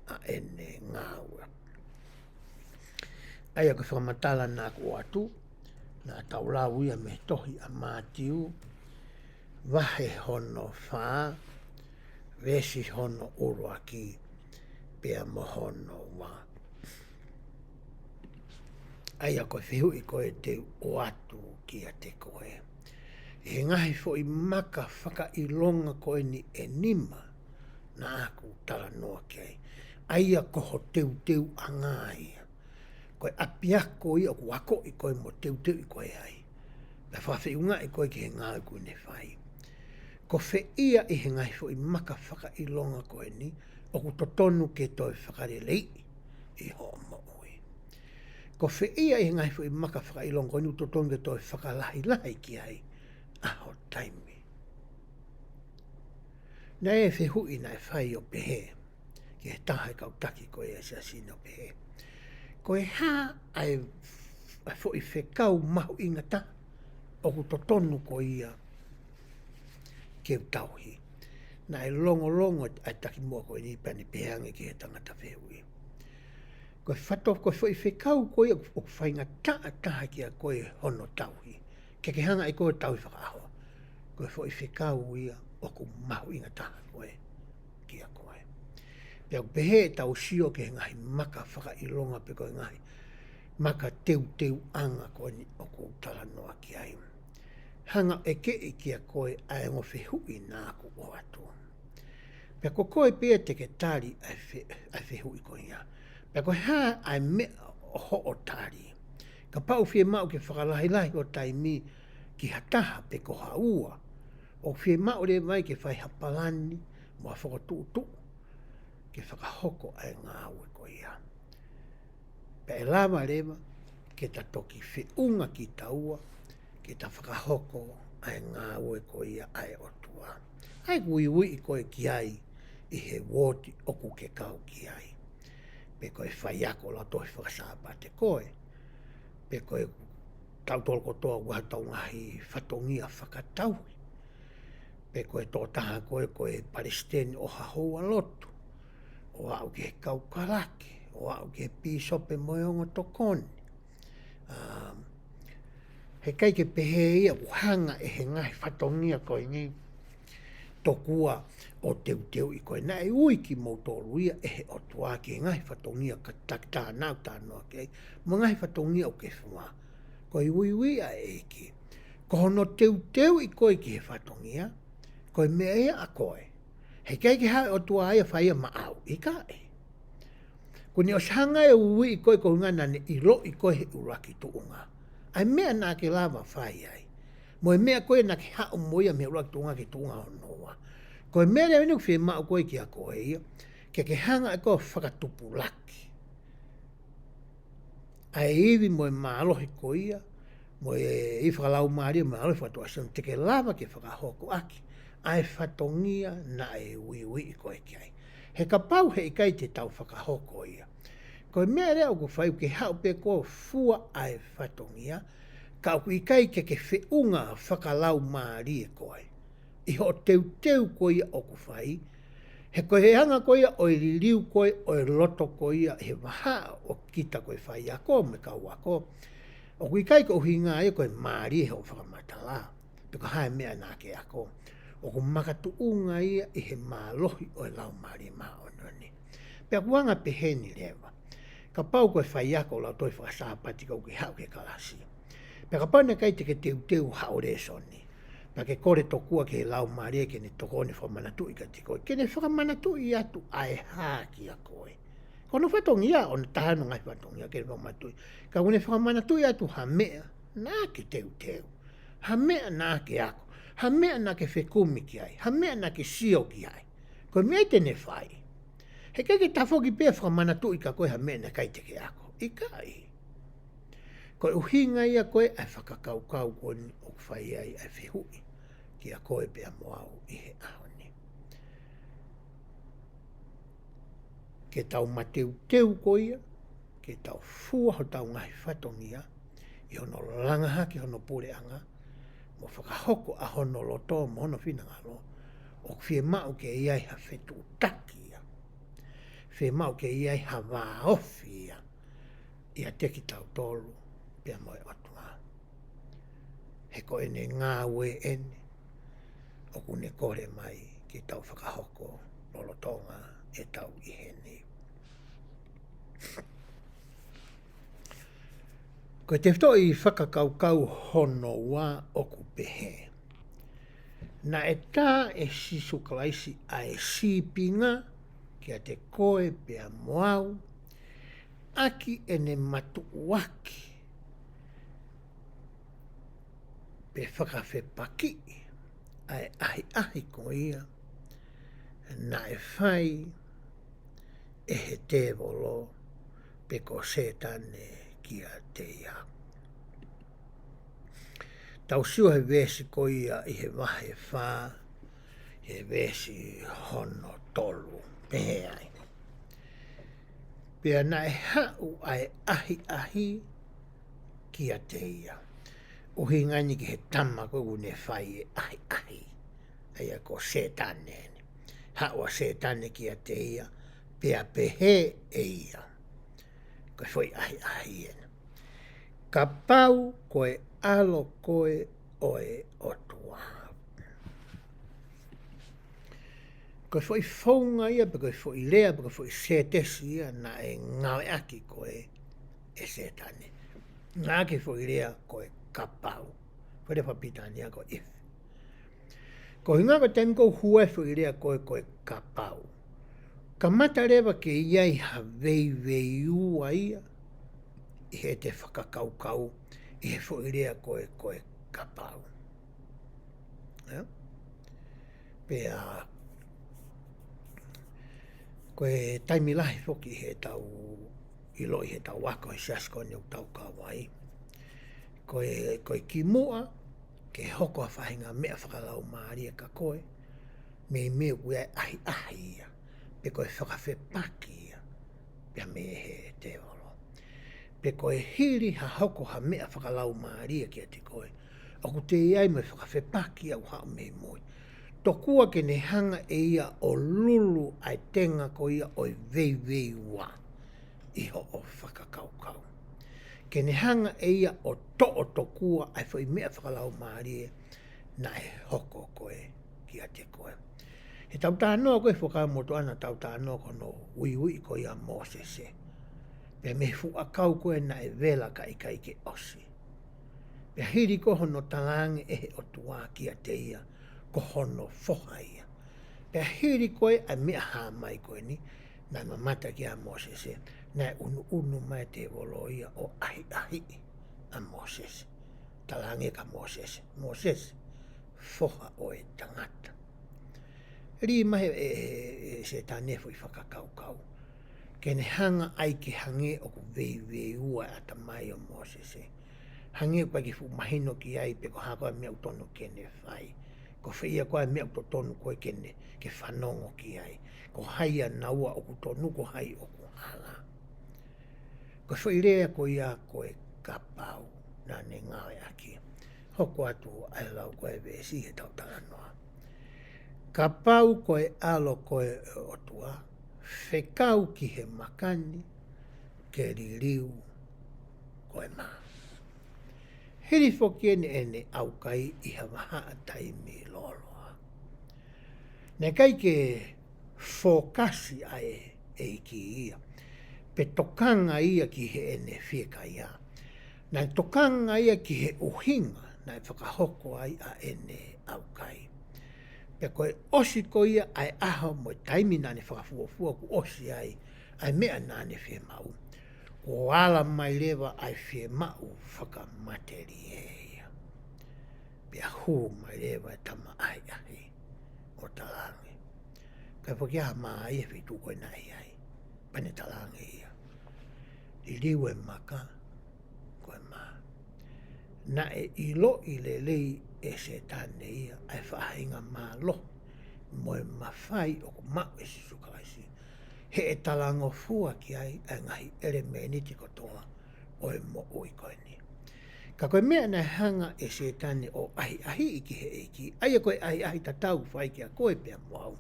a ene ngāua. Ai aku whakamatala nāku o atu, nā taulau ia me tohi a mātiu, wahe hono whā, resi hono uruaki, pia mohono wā. Ai a koe whihu i koe te o atu ki a te koe. E ngahi fo i maka whaka i longa koe ni e nima, na aku tala noa kei. Ai a koho teu a ngāia. Koe apiako i o wako i koe mo teu i koe ai. La whawhi unga i koe ki he ngā koe ne whai. Ko whe ia i he ngai fo i maka whaka i longa koe ni, o ku totonu ke toi whakarelei i ho mo ui. Ko whe ia i he ngai fo i maka whaka i longa koe ni, totonu ke toi whakalahi ki ai, aho taimi. Nei e whe hui nai whai o pehe, ki he taha i kautaki koe e sia sino pehe. Koe hā ai fo i whekau mahu ingata, o ku totonu ko ia ke utauhi. Na e longo ai taki mua koe ni pani pehange ki he tangata whehui. Koe whato koe fo i whekau koe o ku whainga taha ki a koe hono tauhi. Ke hanga i koe tauhi whakaaho. Koe fo i whekau ia o ku mahu ingata koe ki a koe. Pea pehe tau sio ke ngahi maka whaka ilonga pe koe ngahi. Maka teu anga koe ni o ku tala noa ki ai. Hanga e ke i kia koe ai ngo whehui nāku o atu. Pea ko koe pia te ke tari ai whehui koe ia. Pea koe hā ai mea ho o tari. Ka pau whie mau ke whakalahilahi o taimi ki hataha pe ko haua. O whie mau re mai ke whai hapalani mua whakatutu. Ke whakahoko ai ngā ue koe ia. Pea e lama rewa ke ta toki whiunga ki taua, ke ta whakahoko ai ngā ue koe ia ai otua. Ai ui i koe ki ai i he woti oku ke kau ki ai. Pe koe whaiako la tohi whakasāpa te koe. Pe koe tautolko toa wahatau ngahi whatongia whakatauhi. Pe koe tō taha koe Palestine o hahoa lotu. O au ke kau karake, o au ke pisope moiongo tokoni. He kai ke pehe ia uhanga e he ngahi whatongia koe ni tokua o teu i koe. Nā e ui ki mautoru ia e he otua ki he ngahi whatongia ka tā nau tā noa kei. Mo ngahi whatongia o ke whunga. Koe ui a EIKI. Ko hono teu i koe ki he whatongia, koe mea ia a koe. He kai ke hae o tua aia whaia maau, i kai. Ko ni o sanga e ui i koe ko ngana ne i lo i koe he uraki tuunga. Ai mea nā ke lava whai ai. Mo e mea koe nā ke hao moia me uraki tuunga ke tuunga o noa. Ko e mea rea whenua whi mau koe ki a koe ia. ke hanga e ko whakatupulaki. Ai iwi mo e mālohi ko ia, mo e whakalaumaria mo alohi whatuasion, te ke lava ke whakahoko aki, ai whatongia na e ui ko e kiai. He ka pau he ikai te tau whakahoko ia. Ko mea rea o ku whai ke hao pe ko fua ai whatongia, ka ku ikai ke whiunga whakalaumaria koe. Iho teu ko ia o ku whai, he koe he hanga ko ia o i ririu koe o i loto ko ia he waha o kita koe whai ako me kau ako. O kui kai ko hinga ia koe maari he o whakamatala. Peko hae mea nā ke ako. O ku makatu unga ia i he mālohi o i lau maari maa ononi. Pea kuanga peheni lewa. Ka pau koe whai ako lau toi whakasāpati kau ki hau ke kalasi. Pea ka pau ne kai te ke teu haore soni. Pa ke kore tokua ke lau maria ke ne tokone whamanatu i ka te koe. Ke ne whakamanatu i atu ai haki a koe. Kono whatongia o na tahano ngai whatongia ke ne whamanatu i. Ka kone whakamanatu i atu ha mea nā ke teu. Ha mea nā ke ako. Ha mea nā ke whekumi ki ai. Ha mea nā ke sio ki ai. Koe mea te ne whai. He kai ke tafoki pia whakamanatu i ka koe ha mea na kai te ke ako. I kai. Koe uhinga ia koe ai whakakaukau koe o whai ai ai whihui. Ki a koe pia moau i he ahoni. Ke tau mateu koia, ke tau fua ho tau ngahi whatongia, i hono langahaki hono pureanga, mo whakahoko a hono loto mo hono whinangalo, o whie mau ke iai ha whetu takia, whie mau ke iai ha waofia, i a teki tau tolu, pia moe atua. He koe ne ngā ue ene, o kune kore mai ki tau whakahoko lolotonga e tau iheni. Ko te whito i whakakaukau hono wā o ku pehe. Na e tā e sisu kalaisi a e sipinga ki a te koe pea moau, aki e ne matu waki pe whakawhepaki ai ahi ko ia, na e whai e he te volo pe ko setane ki a te ia. Tau siu he vesi ko ia i he wahe whā, he vesi hono tolu pehe ai. Pea na e hau ai ahi ki a te ia. Uhi ngani ki he tama koe ne whai e ahi. Aia ko setane. Haua setane ki a te ia. Pea pehe e ia. Koe foi ahi ena. Ka pau koe alo koe oe otua. Koe foi whaunga ia, pe koe foi lea, pe koe foi setesi ia, na e ngawe aki koe e setane. Ngā ke foi lea koe ka pau. Koe re whapitania koe if. Ko hinga ko temi ko hua foi lea koe ka pau. Ka mata rewa ke iai ha vei ua ia, i he te whakakaukau, i he foi lea koe ka pau. Pea, koe taimilahi whoki he tau, i loi he tau wako he siasko ni o tau kawai. Koe ki mua, ke hoko a whahinga mea whakalau maaria ka koe, me koe ahi ia, pe koe whakawhepaki ia, pia me he te olo. Pe koe hiri ha hoko ha mea whakalau maaria ki a te koe, aku te iai me whakawhepaki au hao me moi. Tokua ke ne hanga e ia o lulu ai tenga ko ia o vei wa, iho o whakakaukau. Ke ne hanga e ia o to'o tokua ai whai mea whakalau maarie na e hoko koe ki a te koe. He tau tānoa koe whakamoto ana tau tānoa kono ui ko ia Mosese. Pe me fuakau koe na e vela ka ikai ke osi. Pe hiri ko hono talange e he o tua ki a te ia ko hono foha ia. Pe hiri koe a mea haa mai koe ni na mamata ki a Mosese. Na unu mai te volo ia o ahi a Moses. Talange ka Moses. Moses, foha o e tangata. Ri mahe se tane foi whakakaukau. Ke ne hanga ai ke hange o ku vei ua ata mai o Moses e. Hange kwa ki fu mahino ki ai pe ko hako mea utono ke ne whai. Ko whia koe mea utono koe kene ke whanongo ki ai. Ko haia naua o ku tonu ko hai o ku hala. Ko whairea ko ia koe kapau na ne ngawe aki. Hoko atu ai lau koe vesi he tautara noa. Kapau koe alo koe otua. Whekau ki he makani ke ririu koe maa. Hiri whoki ene au kai i hawaha atai mi loloa. Ne kai ke whokasi ai EIKI ia. Pe tokanga ia ki he ene whieka ia. Nai tokanga ia ki he uhinga nai whakahoko ai a ene au kai. Pe koe osi ko ia ai aho mo taimi nane whakafuafua ku osi ai mea nane whe mau. Ko ala mai lewa ai whe mau whakamateri e ia. Pea hu mai lewa tama ai ahi o talangi. Kai whakia maa ia whitu koe nai ai. Pane talangi ia. I liwe maka koe maa. Na e ilo i le lei e se tane ia ai whahinga maa lo. Moe mawhai o ko mau e sisukalaisi. He e talango fua ki ai ngahi ere me niti kotoa o e mo ui koe ni. Ka koe mea na hanga e se tane o ahi iki he eiki. Ai koe ahi tatau whai ki a koe pia moau.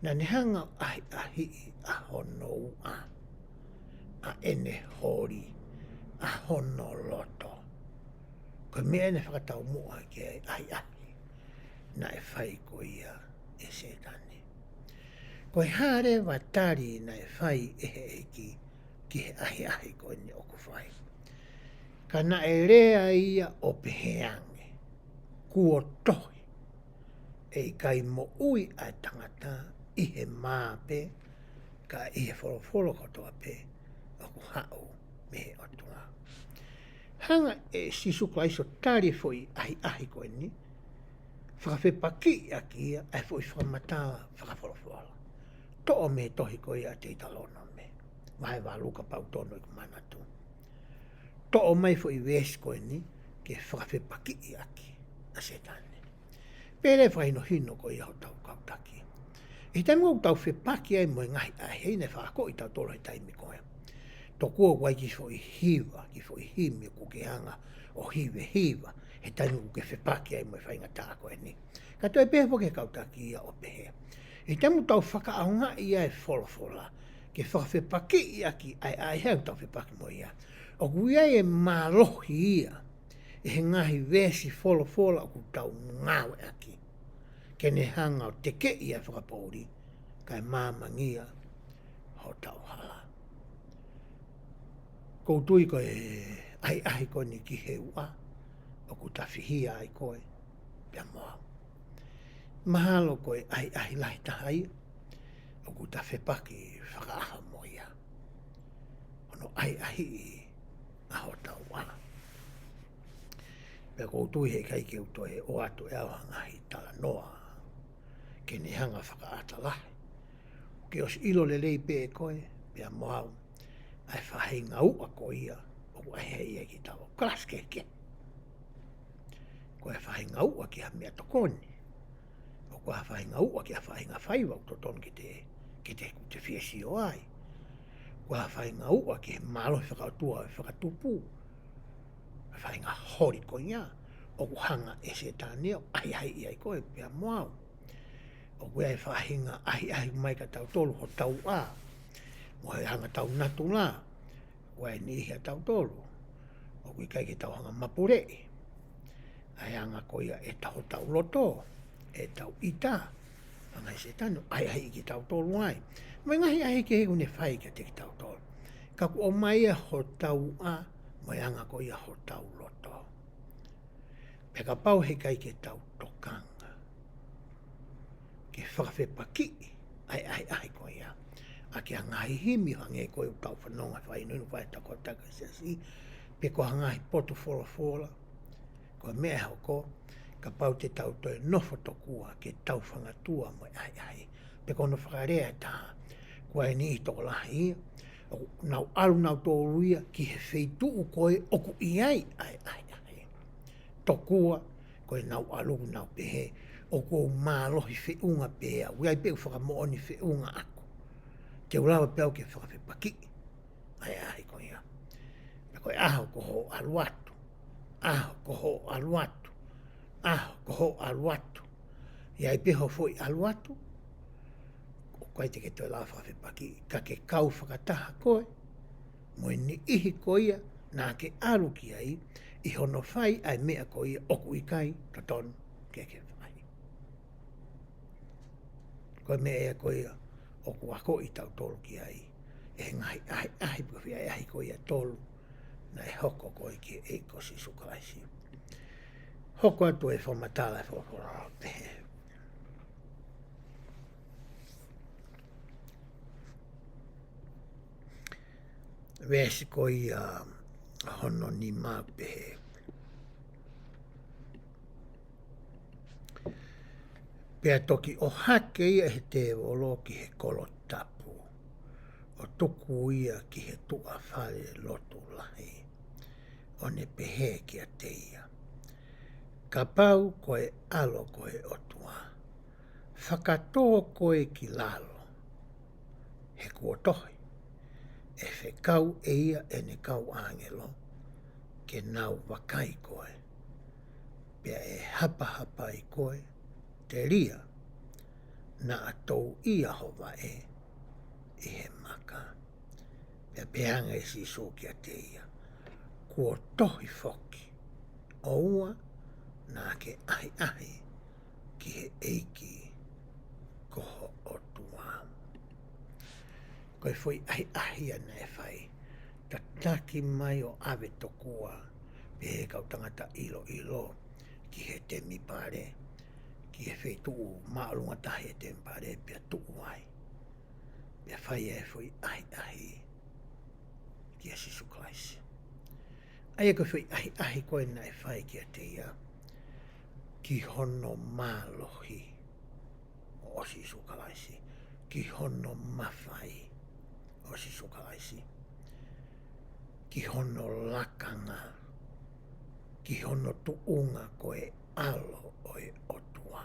Na ne hanga ahi a hono a ene hori a hono loto. Koe mea ne whakatau mua ki ai na e whai ko ia e se tane. Koe hare watari na e whai e he eiki ki he ahi koe ni oku whai. Ka na e rea ia o peheange, kuo tohi, e kai mo ui a tangata i he māpe, ka i he wholofolo kotoa pe, oku hao me he otua. Hanga e sisukla iso tari foi ahi koe ni, whakawhepaki aki ia, ai foi whakamataa whakawholofolo. To'o me tohi koe a te italono me. Wahe wā luka pau tono i kumanatu. To'o mai fo i wesi koe ni ke whakawhepaki i aki a setane. Pere whaino hino koe iho tau kautaki. I taimu au tau whepaki ai moe ngahi a heine whakako i tau tolo he taimi koe. To kua wai ki fo i hiwa, ki fo i himi kuke hanga o hiwa. He taimu kuke whepaki ai moe whainga tā koe ni. Ka toi pehe po ke kautaki ia o pehe. I temu tau whakaaunga i ai wholofola, ke whakawhepaki i aki ai hau tau whepaki mo ia. O kui ai e mālohi ia, e he ngahi vesi wholofola o ku tau ngawe aki. Ke ne hanga o teke i ai whakapauri, kai māmangia ho tau hala. Koutui koe ai koe ni ki he ua, o ku tawhihia ai koe, pia moa. Mahalo koe ai lahi tahai, o ku ta whepaki whakaaha mo ia. Ono ai aho tau wā. Pea koutui he kai ke uto he o atu e auhangahi tala noa, ke ne hanga whakaata lahi. Ke os ilo le lei pe koe, pea moau, ai whahinga ua ko ia, o ku ai hei e ki tau klaskeke. Koe whahinga ua ki ha mea tokoni. Kua whainga ua ki a whainga whaiwa to ton ki te whiesi o ai. Kua whainga ua ki he malo he whakautua e whakatupu. Whainga hori ko ia. O ku hanga e se tāneo ai i ai koe pia moau. O ku ai whainga ai mai ka tau tolu ho tau a. Mo he hanga tau natu la. Kua ai ni hia tau tolu. O ku i kai ki tau hanga mapurei. Ai hanga ko ia e tau tau loto. E tau ita, whangai se tanu, ai ki tau tolu ai. Mai ngahi ai ke hegu ne whai ke te ki tau tolu. Ka ku o mai e ho tau a, mai anga ko ia ho tau loto. Pe ka pau he kai ke tau tokanga. Ke whakawhepaki, ai ko ia. A ke hangahi himi hange ko i tau whanonga whai nunu whai tako taka siasi. Pe ko hangahi potu fola, ko mea hoko, ka pau te tau toi nofo tokua ke tau whangatua mo ai. pe kono whakarea tā. Kua e ni tō lahi ia. Nau alu nau tō ruia ki he wheitu u koe oku iai ai. Tokua koe nau alu nau pehe o ko mālohi whiunga pēa. Uiai pēu whakamooni whiunga ako. Te ulawa pēu ke whakawhipaki. Ai koe ia. Me koe aho ko ho aluatu. Aho ko ho aluatu. Aho ko ho aluatu. Iai peho foi aluatu. Koe te ke toi la whakawhipaki. Ka ke kau whakataha koe. Moe ni ihi koe ia. Nā ke alu ki ai. I hono whai ai mea koe ia. Oku i kai. Totonu. Ke whai. Koe mea ea koe ia. Oku ako i tau tolu ki ai. E ngai ahi puwhi ai ahi koe ia tolu. Na e hoko koe ki e kosi sukalaisi. Hoko atu e whamatala e whakora pehe. Vesi koe ia hono ni mā pehe. Pea toki o hake ia he te wolo ki he kolo tapu. O tuku ia ki he tua whare lotu lahi. O ne pehe ki a te ia. Ka pau koe alo koe o tua. Whakatoa koe ki lalo. He kuotohi. E whe kau e ia e ne kau angelo. Ke nau wakai koe. Pea e hapa i koe. Te ria. Na atou ia hova e. I he maka. Pea peanga e si so ki a te ia. Kua tohi foki. O ua. Nā ke ahi. Ki he eiki. Koho o tua. Koe foi ahi ana e whai. Ta taki mai o ave tokua. Pe he kau tangata ilo. Ki he te mipare. Ki he whei tuu maalunga tahi e te mpare. Pea tuu ai. Pea whai e foi ahi. Ki a sisu klaisi. Ai e koe foi ahi koe na e whai ki a te ia. Ki hono mālohi. O sisu klaisi. Ki hono mawhai. O sisu kalaisi. Ki hono lakanga. Ki hono tuunga koe alo oe otua.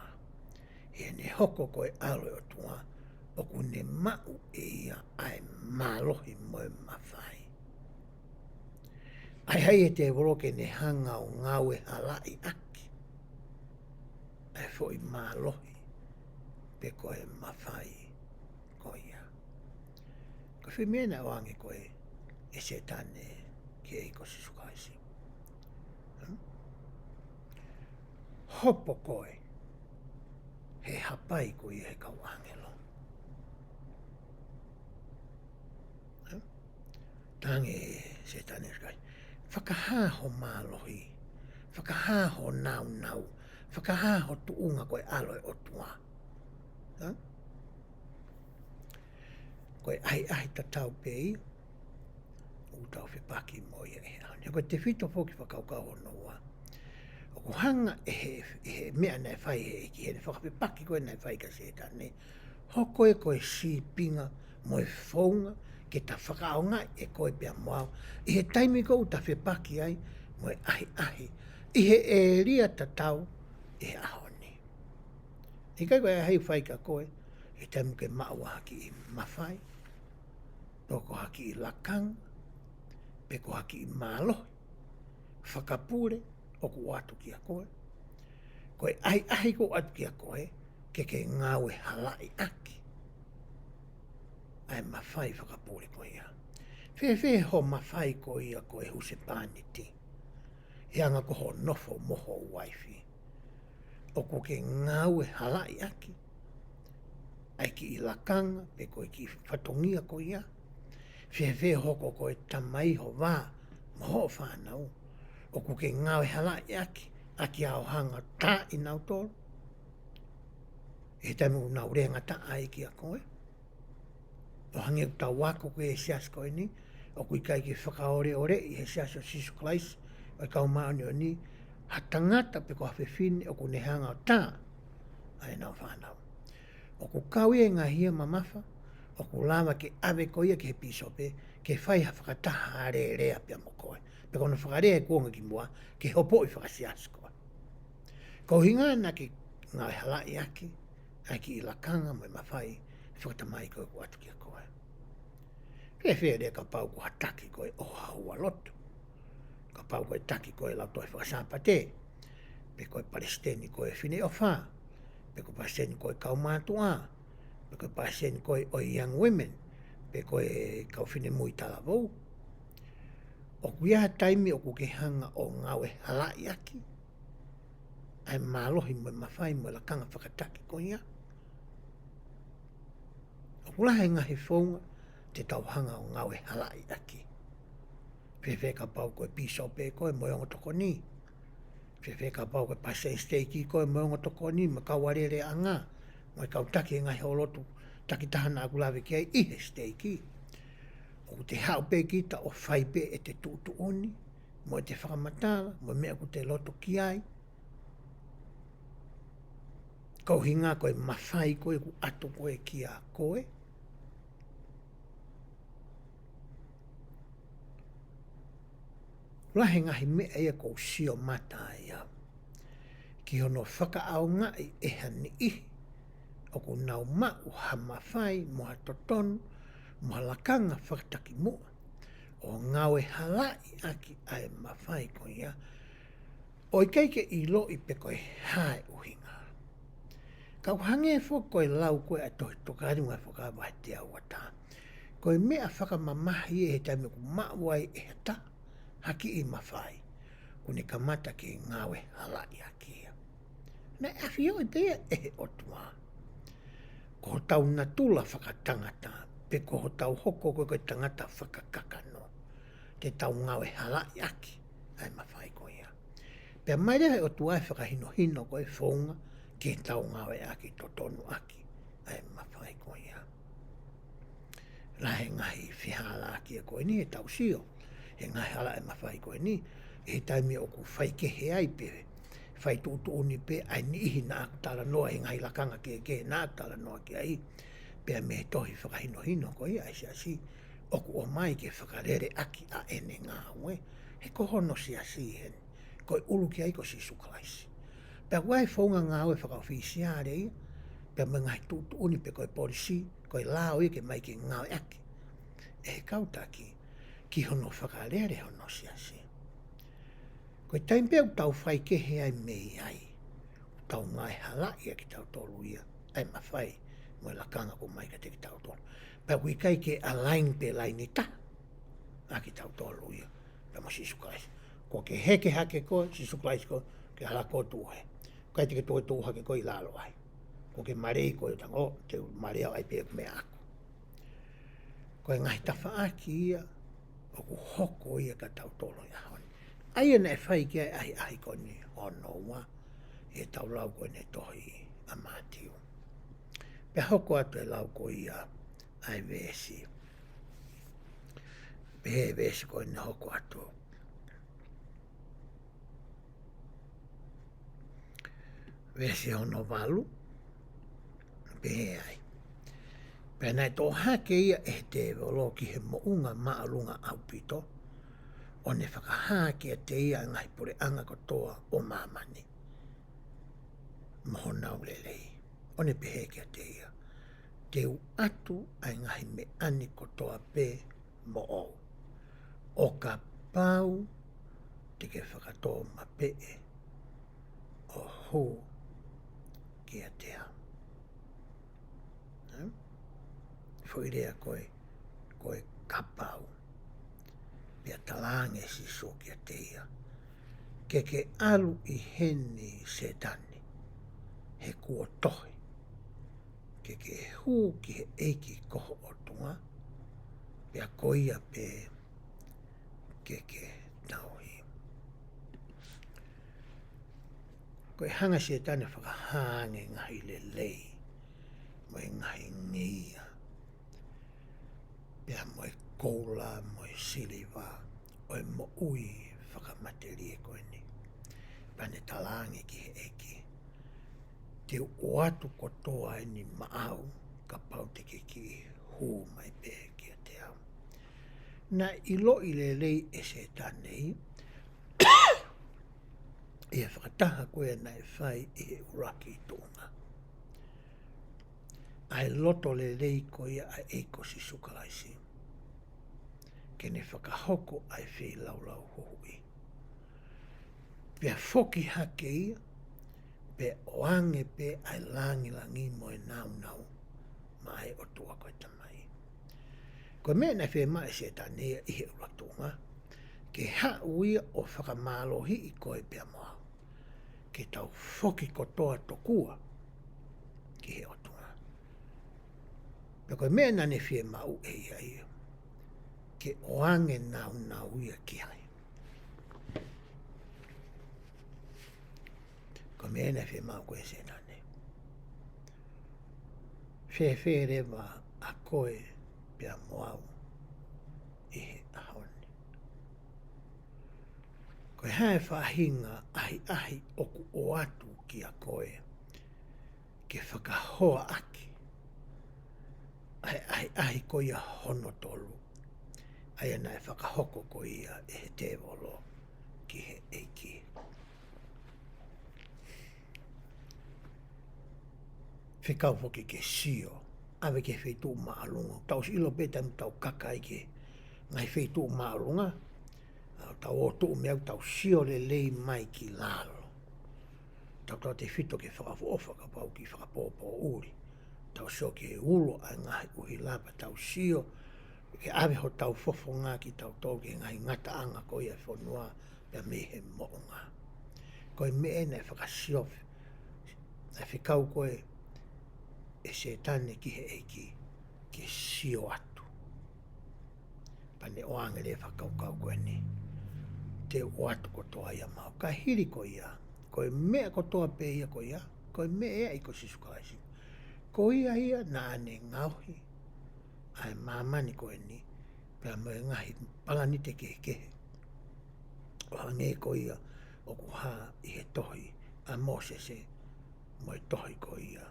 E ne hoko koe alo e otua. Oku ne mau e ia ai mālohi moe mawhai. Ai hei e te woroke ne hanga o ngaue halai aki. Ai foi mālohi. Pe koe mawhai. Ko whi mena o ange koe e se tane ki e kosi sukaisi. Hopo koe he hapai koe he kau angelo. Tange se tane sukai. Whakahaho mālohi. Whakahaho nau. Whakahaho tuunga koe aloe o tua. Koe ai ta tau pei, u tau whipaki mo ia e hana. Koe te whito whoki whakaukau noa. O ko hanga e he mea nei whai he ki he whakawhipaki koe nei whai ka se tane. Hoko e koe si pinga mo e whaunga ke ta whakaonga e koe pia moau. I he taimi ko u ta whipaki ai mo e ahi. I he e ria ta tau e ahoni. I kai koe hei whai ka koe, e taimu ke maua haki i mawhai. Toko haki i lakang, peko haki i mālohi, whakapure, oku atu ki a koe. Koe ahi ko atu ki a koe, ke ngāwe halai aki. Ai mawhai whakapure koe ia. Whe ho mawhai koe ia koe huse pāniti. Hianga ko ho nofo moho waifi. Oku ke ngāwe halai aki. Ai ki i lakanga, peko ki whatongia koe ia. Whe hoko koe tamai ho wā, moho whānau. O ku ke ngāwe halai aki ao hanga tā i nau tōru. E taimu nau renga tā ai ki a koe. O hange u tau wako koe e sias koe ni. O kui kai ki whakaore i he sias o sisu klaisi. O i kau maoni o ni. Ha tangata pe ko hawhi whine o ku ne hanga o tā. Ai nau whānau. O ku kau e ngā hia mamafa, o ku lama ke ave koia ke he piso pe, ke whai ha whakataha a rea pia mo koe. Pe kono whakarea e kuonga ki mua, ke hopo i whakasias koe. Ko hinga na ki ngā halai aki, aki i lakanga mo i mawhai, whakatamai koe ku atu kia koe. Ke where ka pau ku hataki koe o haua lotu. Ka pau koe taki koe lau toi whakasapa te. Pe koe palesteni koe whine o wha. Pe koe palesteni koe kau mātua. Pe koe palesteni koe o young women. Pe koe kau whine mui tala vau. O kuia taimi o ku ke hanga o ngawe halai aki. Ai mālohi mo mawhai mo la kanga whakataki ko ia. O kulahe ngahi whaunga te tauhanga o ngawe halai aki. Whewhe ka pau koe piso pe koe mo yongo toko ni. Whewhe ka pau koe pasei steiki koe mo yongo toko ni ma kawarere a ngā. Mo i kau taki e ngahi holotu taki tahana a kulawe ki ai ihe steiki. O te hao pe kita o whai pe e te tutu oni. Mo e te whakamatala, mo mea ku te loto ki ai. Kau hinga koe mawhai koe ku atu koe ki a koe. Lahe ngahi mea ia kou sio mata ia. Ki hono whaka au ngai e hani ihi. O ku nau mau ha mawhai mo ha totonu, mo ha lakanga whakataki mua. O ngawe halai aki ai mawhai ko ia. O i keike i lo i pe koe hae uhinga. Kau hange fo koe lau koe a tohi tokarunga whakawahi te au ata. Koe mea whakamamahi e he taime ku mawai e hata. Haki i mawhai. Kune kamata ki ngawe halai aki ia. Na awhio i pia e he otua. Ko ho tau natula whakatangata. Pe ko ho tau hoko koe koe tangata whakakakano. Te tau ngawe halai aki. Ai mawhai ko ia. Pea mai rea e otua e whakahino hino koe whaunga. Ke tau ngawe aki totonu aki. Ai mawhai ko ia. Rahe ngahi whihala aki e koe ni e tau sio. He ngahi hala e mawhai koe ni. E taimi o ku whai ke he ai pe. Whai tuutu uni pe ai ni ihi na aku tala noa e ngahi lakanga ke na aku tala noa ki ai. Pea me tohi whakahino hino ko ia si asi. Oku o mai ke whakarere aki a ene ngā ue. He kohono si asi hen. Koe ulu ki ai ko si sukalaisi. Pea wai whaunga ngā ue whakawhisiare ia. Pea me ngahi tuutu uni pe koe polisi. Koe lao i ke mai ke ngā aki. E kautaki. Ki hono whakarere hono si asi. Koe taimpea u tau whai ke he ai mei ai. U tau ngai halai ki tau tolu ia. Ai mawhai. Mo la kanga ko mai ka te ki tau tolu. Pea kui kai ke alain pe laini ta. A ki tau tolu ia. Pea mo si sukais. Ko ke heke hake ko, si sukais ko, ke hala ko tuhe. Kai te ke tuhe tuhe hake ko i lalo ai. Ko ke marei ko i tang, o, te marei au ai pe me aku. Ko e ngahi tawha aki ia. O ku hoko ia ka tau tolu ia honi. Ai ena e whai ki ai ai ko ni ono wa. E tau lau ko ne tohi a mātiu. Pe hoko atu e lau ko ia ai vesi. Pe he vesi ko ne hoko atu. Vesi ono valu. Pe he ai. Pe nai tō hake ia e te volo ki he mounga maalunga au pito. O ne whakahake te ia ngai pure anga kotoa o mamani. Moho nau lelei. O ne peheke te ia. Te u atu ai ngahi me ani kotoa pe mo ou. O ka pau te ke whakatoa ma pee. O hu ki a tea. Whoirea koe kapau. Pea talange si so ki a tea. Ke alu i heni setani. He kua tohi. Ke hū ki he eiki koho o tunga. Pea koia pe ke tauhi. Koe hanga setani whakahange ngahi le lei. Moe ngahi ngia. Pea moe koula, moe siliva. Oe mo ui whakamaterie koe ni. Pane talange ki he eiki. te o atu kotoa e ni maau ka pau te ki hū mai pē kia te au. Na ilo i le lei e se tanei, e whakataha koe na e whai e uraki tōnga. Ai loto le lei koe a eiko si sukalaisi. Ke ne whakahoko ai whi laulau hohui. Pea whoki hake ia, pe oange pe ai langi langi mo e nau nau, mai o tua koe tamai. Koe mea na whi mai se tanea i he uratunga, ke hauia o whakamalohi i koe pea moa. Ke tau whoki kotoa tokua ki he otunga. Pea koe mea na ne whi mau e ia ia, ke oange nau nau ia ki hai. Ko me ena whi mau koe se nane. Whe rewa a koe pia moau i he ahone. Koe hae whahinga ahi oku o atu ki a koe ke whakahoa aki. Ahi koe ia hono tolu. Ai ana e whakahoko koe ia e he te wolo ki he EIKI. Whikau hoki ke sio, awe ke whetū maalunga. Tau si ilo peta mi tau kakai ke ngai whetū maalunga. Tau o tuu meau tau sio le lei mai ki lalo. Tau te whito ke whakafofa ka pau ki whakapopo uri. Tau sio ke ulo ai ngahi uhi lapa tau sio. Ke awe ho tau fofo ngā ki tau tau ke ngai ngata anga ko ia whanua pia mehe moonga. Koe me ene whakasiofi. Na whikau koe e se tane ki he EIKI ke sio atu. Pane oange le whakaukau koe ni. Te o atu kotoa ia mau. Ka hiri ko ia. Koe mea kotoa pe ia ko ia. Koe mea i ko sisukaisi. Ko ia na ane ngauhi. Ai mamani koe ni. Pea moe ngahi palani te kehe. O hange ko ia. O kuha i he tohi. A Mosese. Moe tohi ko ia.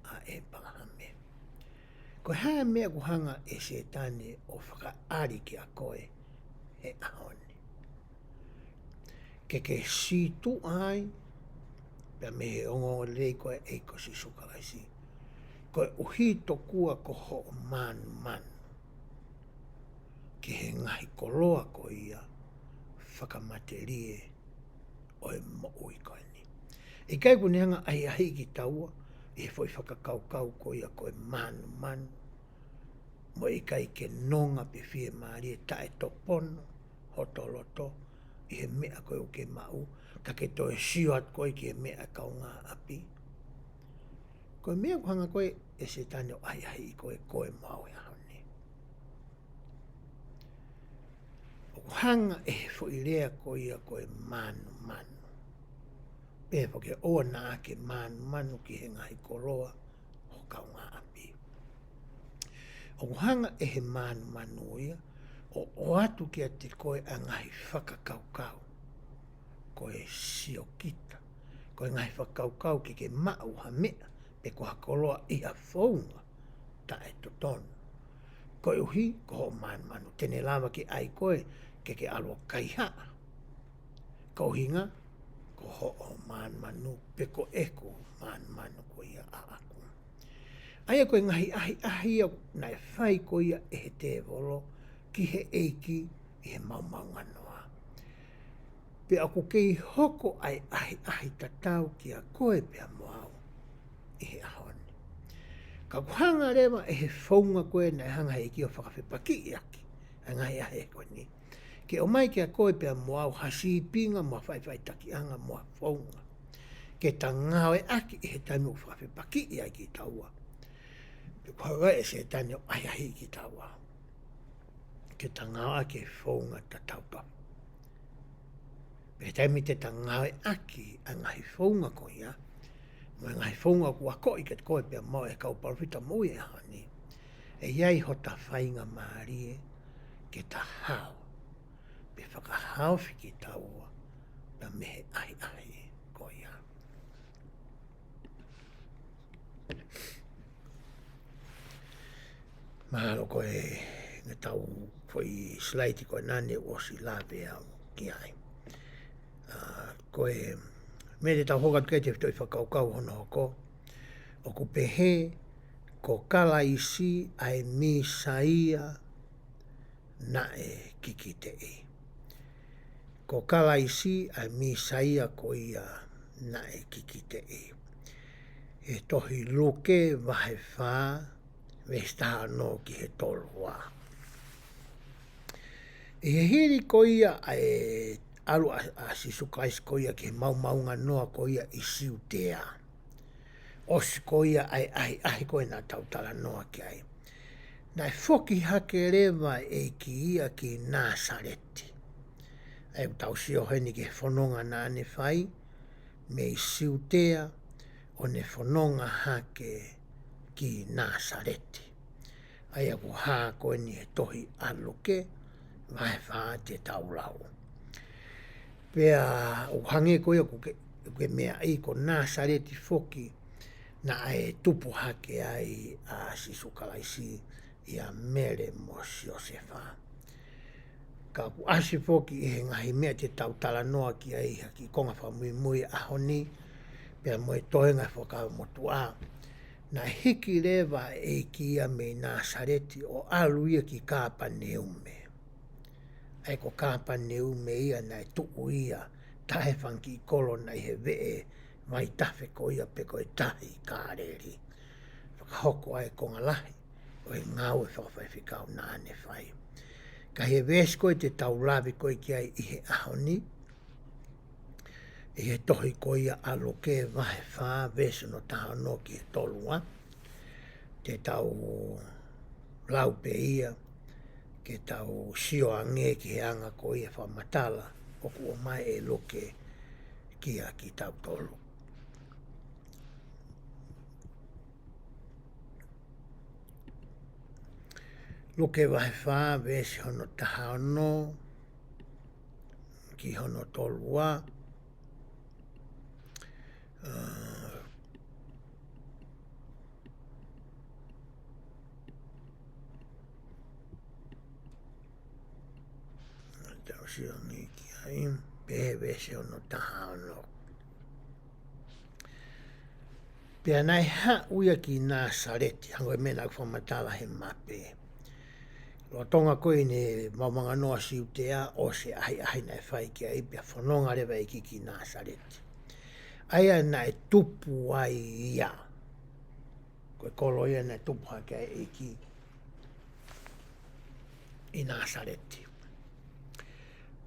A e palahame. Ko hae mea kuhanga e se tane o whakaari ki a koe he ahone. Ke si tu ai, pia me he ongo lei koe e ko si sukalaisi. Koe uhi tokua ko ho manu manu. Ke he ngahi koloa ko ia, whakamaterie o e mo ui koe ni. E kai kuneanga ahi ki taua, e foi whakakaukau ko ia koe manu manu. Mo i kai ke nonga pe fie maari e tae topono, hotoloto, i he mea koe o ke mau, ka ke toe sio at koe ki he mea kau ngā api. Koe mea kuhanga koe e se tane o ai i koe mau e hane. O kuhanga e fo i rea koe ia koe manu manu. E fo ke oa na ake manu manu ki he ngahi koroa o kau ngā api. O kuhanga e he manu manu ia, o atu ki a te koe a ngahi whakakaukau. Koe sio kita. Koe ngahi whakaukau ki ke mau ha mea, pe ko hakoloa i a whaunga ta e totono. Koe uhi, ko ho manu manu. Tene lava ki ai koe, ke aloa kaihaa. Ko hinga, ko ho o manu manu, pe ko eko manu manu ko ia a aku. Aia koe ngahi ahi au nai whai ko ia e he te volo, ki he EIKI i he mau nganoa. Pe ako kei hoko ai ahi tatau ki a koe pea moau i he ahone. Ka kuhanga rewa e he whaunga koe nai hanga EIKI o whakawhepaki i aki. A ngai ahe koe ni. Ke o mai ki a koe pea moau hasi pinga mua whai taki anga mua whaunga. Ke ta ngao e aki i he taimi o whakawhepaki i aki taua. Pe kua e se tane o ahi ki taua. Ke ta ngao aki e whaunga ta tauta. Pe taimi te ta ngao e aki a ngahi whaunga ko ia. Mo ngahi whaunga kua ko i ke koe pea mo e kau parwhita mui e hani. E iai ho ta whainga maarie ke ta hao. Pe whakahao whiki taua na mehe ahi ko ia. Mahalo koe nge tau foi slaiti koe nane o si lawe au ki ai. Koe me te tau hokat kei te whitoi whakaukau hono hoko. O ku pehe ko kala isi ai mi saia na e kiki te i. Ko kala isi ai mi saia ko ia na e kiki te i. E tohi luke vahe whā vestaha no ki he tolu wā. I he hiri ko ia e alu a sisukais ko ia ki he maunga noa ko ia i siu tea. Osi ko ia ai ko e nā tautala noa ki ai. Nai foki hake rewa e ki ia ki Nasareti. Ai tau si o heni ki he whanonga nā ne whai, me i siu tea o ne whanonga hake ki Nasareti. Ai aku hā koe ni he tohi aluke, vai whā te taulau. Pea uhange koe ke mea i ko Nasareti foki, na ai tupu hake ai a sisukalaisi ia mere mo si Josefa. Ka ku asi foki i he ngahi mea te tautala noa ki ai haki konga whamui mui ahoni, pea moe tohenga whakau motu a. Na hiki rewa e ki ia me Nasareti o alu ia ki kāpa neume. Ai ko kāpa neume ia na e tuku ia tahe whanki i kolo na i he vee mai tafe ko ia pe ko e tahi kāreri. Whakahoko ai konga lahi o e ngau e whakawhai whikau nāne whai. Ka he vesko e te taulawi koe ki ai i he ahoni, i he tohi ko ia aloke vahe whā veso no taha no ki he tolua, te tau laupe ia, ke tau sio ange ki he anga ko ia whamatala, o ku o mai e loke ki a ki tau tolu. Loke vahe whā vesi hono taha no, ki hono tolua, tau sio ange ki ai, pehe vesi hono taha no. Pea nai ha uia ki Nasareti, hango e mena whamatala he mape. Lo tonga koe ne maumanga noa siu tea o se ahi nai whai ki ai pia whanonga rewa e ki Nasareti. Aia nai tupu ai ia. Koe kolo ia nai tupu hake ai e ki i Nasareti.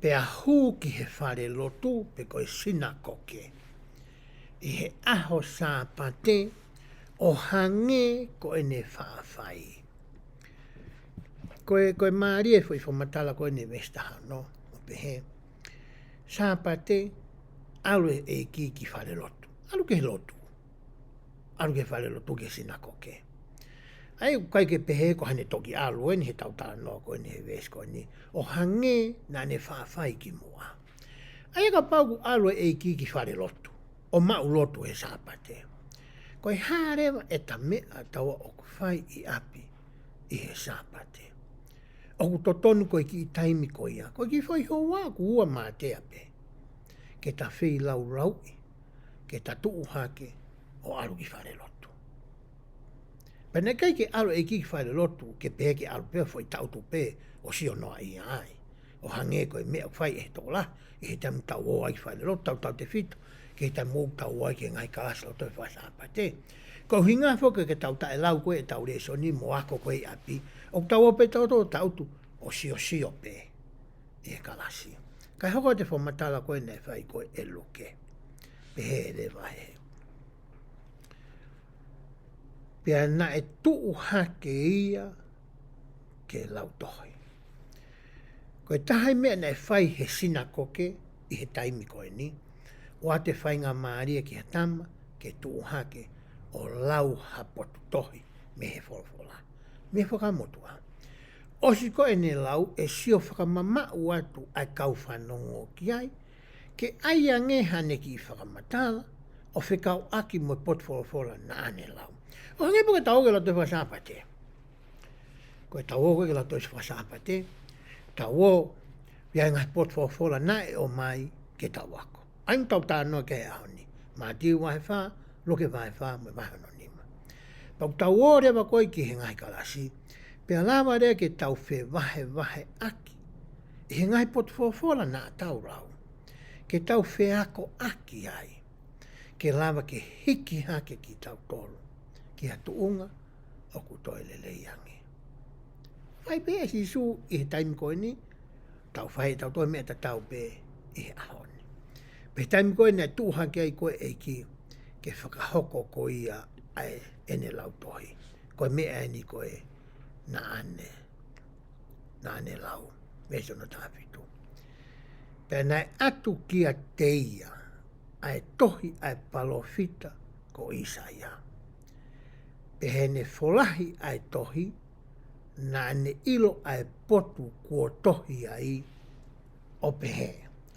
Pea hū ki he whare lotu pe koe sinakoke. I he aho sāpate o hange koe ne whaawhai. Koe maari e fwoi whamatala koe ne vestaha no, o pehe. Sāpate, alu e ki whare lotu. Alu ke lotu. Alu ke whare lotu ke sinakoke. Ai kai ke pehe ko hane toki alu e ni he tautala no koe ne he ves koe ni. O hange na ne whaawhai ki mua. Ai ka pauku alu e ki whare lotu. O mau lotu he sāpate. Koe hārewa e ta mea taua o ku whai i api i he sāpate. O ku totonu koe ki i taimi koe ia. Koe ki whai hoa ku ua mātea pe. Ke ta whi lau raui. Ke ta tuu hake o alu ki whare lotu. Pene kai ke alu e ki whare lotu ke pehe ke alu pea whai tautu pe o sio noa i ai. O hange koe mea whai e tola. I he tamu tau o ai whare lotu tau te whitu. Ke ta mou tau ai ke ngai kalasa o toi whasapate. Ko hinga whoka ke tau tae lau koe e tau reso ni mo ako koe i api. O tau ope tau tau tautu o sio pe e kalasi. Kai hoko te whamatala koe nei whai koe e luke. Pehe re vahe. Pea na e tuu hake ia ke lau tohoi. Koe tahai mea nei whai he sinakoke i he taimi koe ni. O te whainga maaria ki hatama, ke tuu hake, o lau hapotu tohi, me he wholofola. Me whakamotua. O si koe ne lau, e sio whakamamau atu ai kau whanongo ki ai, ke ai ange hane ki whakamatala, o whekau aki mo pot wholofola na ane lau. O hangi po ke tau ke la toi whasapate. Ko e tau o ke la toi whasapate. Tau o, ia ngai pot whola na e o mai ke tau ako. Aim tau tānoa ke ahoni. Mā tiu wahe wha, loke wahe wha, me wahe no nima. Pau tau o rewa koe ki he ngai kalasi. Pea lawa rea ke tau whe wahe aki. I he ngai pot whola na tau rau. Ke tau whe ako aki ai. Ke lawa ke hiki hake ki tau tolu. Ki hatu unga, o ku toi lele iangi. Whai pe si su i he taimi koe ni, tau whai tau toi mea ta tau pe i he ahoni. Pe taimi koe ni tu hake ai koe eiki, ke whakahoko ko ia ai ene lau tohi. Koe mea ni koe na ane lau, meso no tāwhitu. Pe nai atu kia teia, ai tohi ai palofita ko Isaia. Pe hene folahi ai tohi, na ane ilo ai potu kua tohi ai o pehe.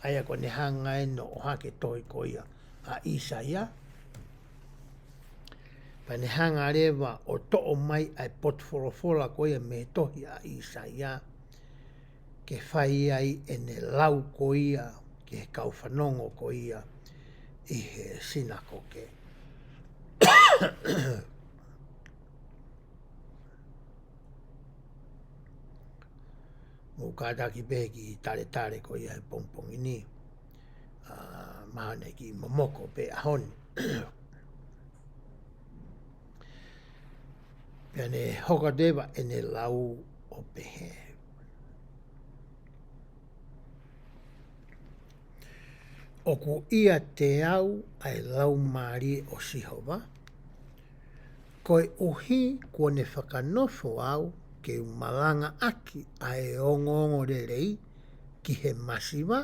Aia ko ne hanga e no o hake tohi ko ia a Isaia. Pa ne hanga rewa o to'o mai ai potu folofola ko ia me tohi a Isaia. Ke whai ai ene lau ko ia, ke he kauwhanongo ko ia, i he sinakoke. Mo kātaki pehe ki tare ko ia he pongpongi ni. Mahane ki momoko pe ahoni. Pea ne hoka dewa ene lau o pehe. O ku ia te au ai LAUMALIE o Sihova. Koe uhi kua ne whakanofo au ke umalanga aki ai ongo rerei ki he masiwa.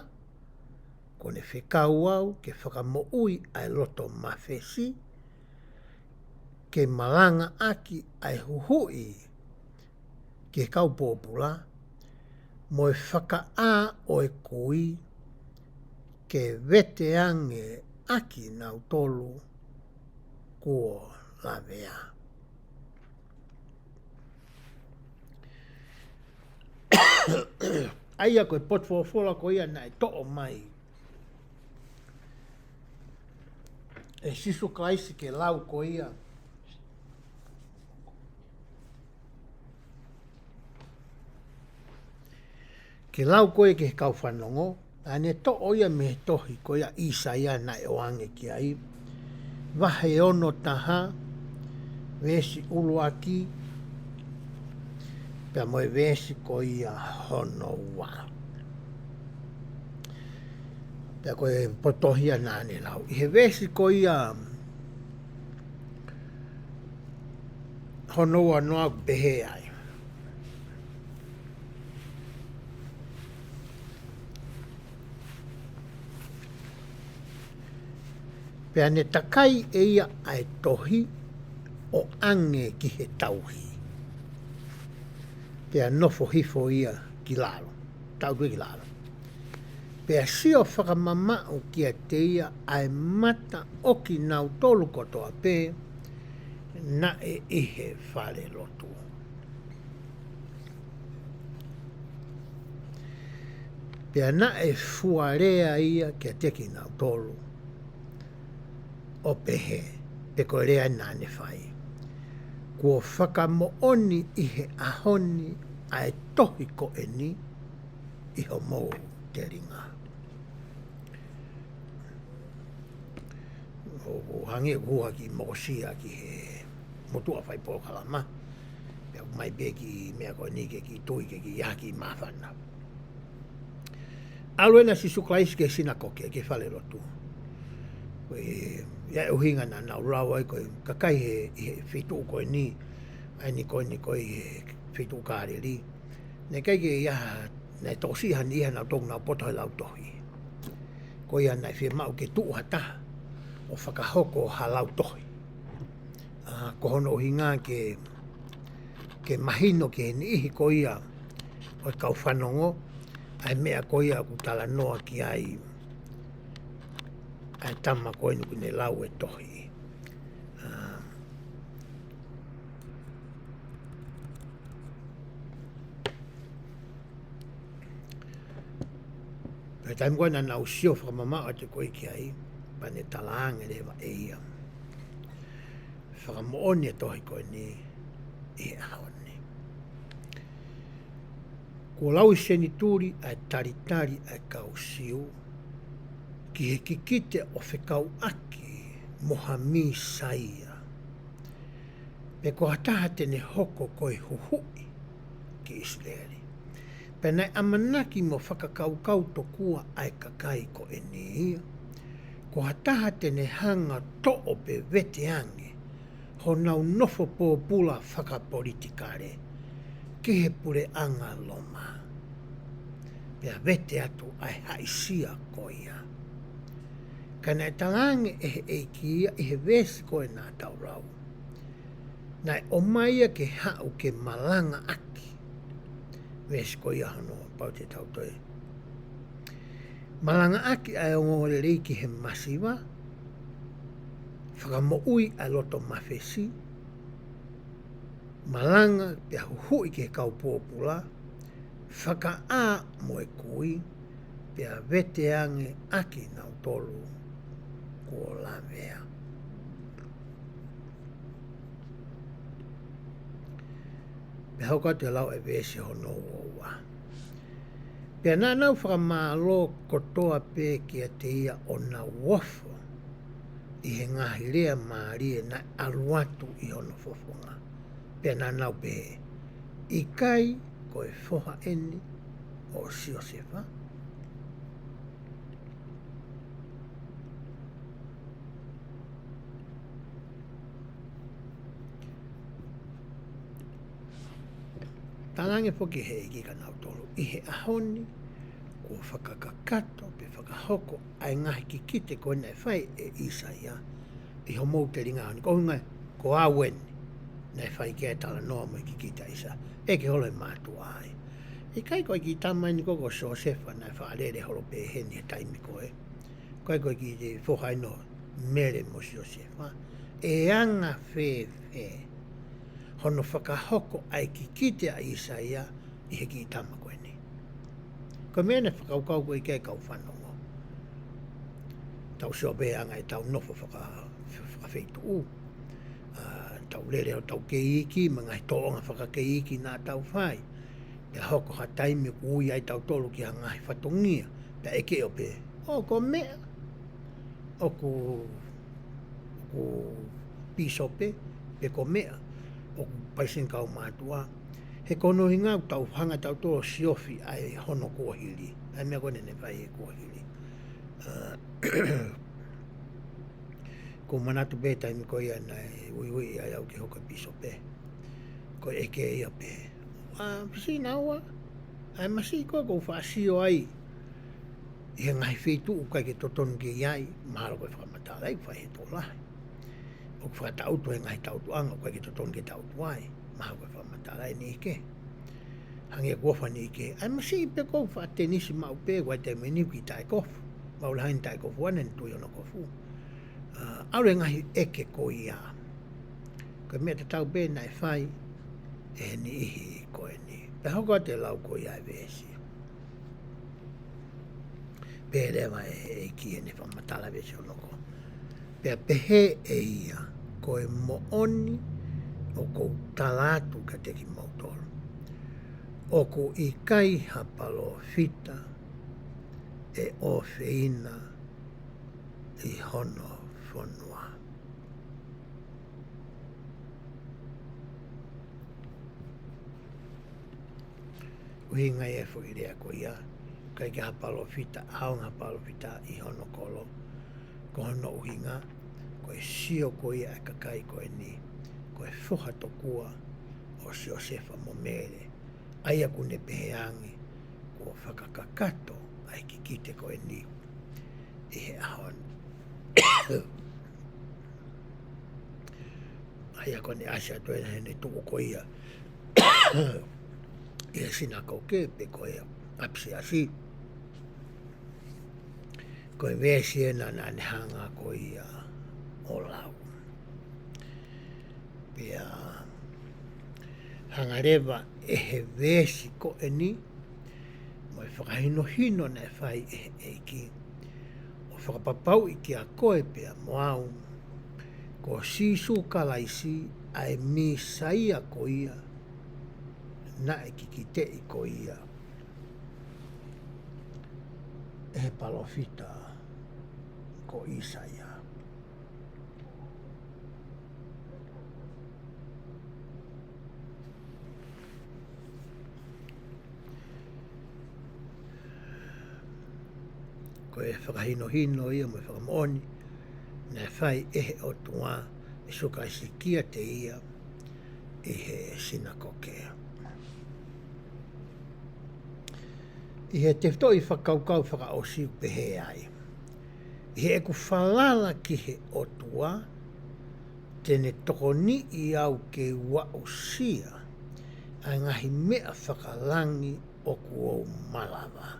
Ko ne whekau au ke whakamoui ai loto mawhesi. Ke malanga aki ai huhui ke kaupopula. Mo e whaka a o e kui ke vete ange aki nau tolu kua lavea. Aia koe potfofola ko ia nai to'o mai. E sisu klaisi ke lau ko ia. Ke lau koe ke kau whanongo. Ane to'o ia me tohi ko ia Isaia nai o ange ki ai. Wahe ono taha. Vesi uluaki. Pea moe vesi ko ia hono wa. Pea koe potohia nane lau. I he vesi ko ia hono wa noa behe ai. Pea ne takai e ia ai tohi o ange ki he tauhi. Pea nofo hifo ia ki lalo. Tautue ki lalo. Pea sio whakamamau ki a te ia ai mata oki nau tolu kotoa pe na e ihe whare lotu. Pea na e fuarea ia ki a teki nau tolu. O pehe, pe koe rea nane whai. Kua whakamooni i he ahoni ai tohi ko e ni i ho mou te ringa. O hangi hua ki mosia ki he motua whai pōkalama. Pea mai pe ki mea koe ni ke ki tui ke ki yaki mawhana. Aluena si suklaisi ke sinakoke ke whale rotu. Koe ia e uhinga na nau rau ai koe kakai he whitu koe ni. Ai ni koe he whitu kāre li. Ne kai ke ia nei tosihan iha nau tōng nau poto he lau tohi. Koe ia nei whia mau ke tuuha taha. O whakahoko ha lau tohi. Ko hono uhinga ke mahino ke ni ihi ko ia o kau whanongo. Ai mea ko ia ku tala noa ki ai. Ai tama koe nuku ne lau e tohi. Pe tai mo na na usio fra mama o te koi ki ai pa ne talang le va e ia. Fra mo oni to hi ko ni e aoni. Ko lau seni turi ai taritari ai kau siu ki he kikite o whekau aki mohami saia. Pe ko hataha tene hoko koi huhui ki Israeli. Pe nei amanaki mo whakakaukau to kua ai kakai ko e ni ia. Ko hataha tene hanga to'o pe vete ange, ho nau nofo po pula whakapolitikare, ki he pure anga loma. Pea vete atu ai haisia ko ia. Ka nei talange e he eiki ia, e he vesi ko e nā taurau. Nai o maia ke hau ke malanga aki. Vesi ko ia hano pau te tautoi. Malanga aki ai o ngore reiki he masiwa. Whakamo ui ai loto mawhesi. Malanga pia huhui ke kau pōpula. Whaka a mo e kui. Pia vete ange aki nau tolu. Ko la vea. Pia hauka te lau e vesi hono oua. Pea nā nau whakamālo kotoa pē kia te ia o nā wafo i he ngahi rea mārie na aluatu i hono fofonga. Pea nā nau pē i kai ko e foha eni o Siosefa. Talange poki he iki ka nau tolu. I he ahoni, ko whakakakato, pe whakahoko, ai ngahi ki kite ko nei whai e Isaia. I ho mou te ringa honi. Ko hungai, ko aweni, nei whai kia tala noa mo i ki kite Isa. E ke holo e mātua ai. I kai koe ki tamai ni koko Siosefa, nei whaarere holo pe heni he taimi koe. Koe koe ki te whohai no mere mo Siosefa. E anga whewhe. Hono whakahoko ai ki kite a Isaia i he ki tama koe ni. Ko mea whakaukau koe i kei kau whanongo. Tau seo beanga e tau nofo whakawheitu u. Tau lere o tau keiki, mga i toonga whakakeiki nā tau whai. Pea hoko ha taimi ui ai tau tolu ki ha ngahi whatongia. Pea eke o pe, o ko mea. O ku pisope, pe ko mea. O paisin kau mātua. He kono hinga tau hanga tau tō siofi ai hono kuahiri. Ai mea kone ne vai e kuahiri. Ko manatu pe taimi ko ia nei ui ai au ki hoka piso pe. Ko eke ia pe. Pisi naua. Ai masi ko whaasio ai. He ngai whitu ukai ke totonu ki iai. Mahalo koe whakamatara ai whai he tō lahi. O whakatautu he ngai tautu anga, koe ki totonu ki tautu ai, maha koe whamatarai ni ike. Hangi e kofa ni ike, ai masi pe kou whatenisi mau pe, koe te meniu ki tae kofu, maula hain tae kofu ane ni tui ono kofu. Aure ngahi eke ko ia. Koe mea te tau pe nai whai, e ni ihi koe ni. Pe hoko te lau ko ia e vesi. Pe rewa e ki e ni whamatara vesi ono ko. Pea pehe e ia, ko e mooni o kou talatu ka teki mautoro. O ko i kai hapalo fita e o feina i hono whanua. Uhi ngai e whuirea ko ia, kai ki hapalo fita, haunga hapalo fita i hono kolo. Ko hono uhinga, ko e sio ko ia e kakai ko e ni, ko e whoha tokua o Siosefa mo mere, aia kune peheangi, ko whakakakato ai ki kite ko e ni, i he ahon. Aia kone asia toena hene tuko ko ia, i he sina kau kepe ko ia, apsi asi, ko e vesi e nana ne hanga ko ia o lau. Pea hanga rewa e he vesi ko e ni, Mo e whakahino hino na e whai EIKI. O whakapapau I ki a koe pia moau. Ko sisu kalaisi ai mi saia ko ia. Na e kikite I ko ia. E palofita ko Isaia. Ko e whakahino ia mo e whakamooni. Na whai o tua e suka I sikia te ia I he sinakokea. I he te toi whakaukau whakaosi pehe ai. I he eku whalala ki he o tua tene tokoni I au ke wau sia a ngahi mea whakalangi o kuo malawa.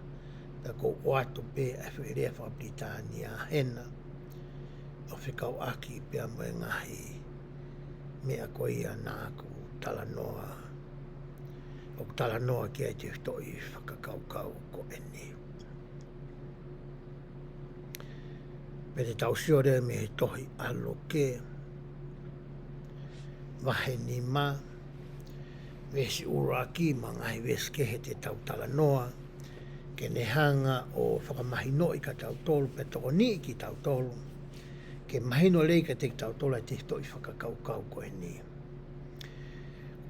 Ta ko watu pe a wherea whapitani a hena o whikau aki pia mo e ngahi mea ko ia nāku talanoa o talanoa ki ai te toi whakakaukau ko eni. Me te tausio rea me he tohi aloke wahe ni ma vesi uraki ma ngahi veske he te tau talanoa ke ne hanga o whakamahino I ka tautolu pe toko ni ki tautolu ke mahino lei ka te tautolu ai te toi whakakaukau ko eni.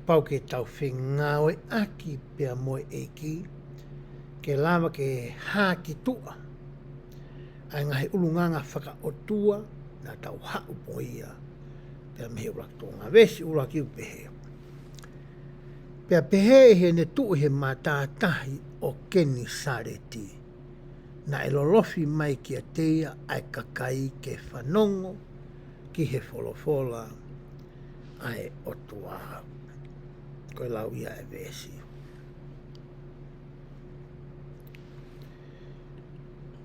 Pau ke tau whengawe aki pia moe EIKI ke lava ke haki tua ai ngahi ulunganga whaka o tua na tau hau po ia pia mehe uratonga vesi uraki upehe. Pia pehe he ne tuu he mātātahi o Keni Sareti na elolofi mai ki a teia ai kakai ke whanongo ki he wholofola ai o tua. Koe lau ia e vesi.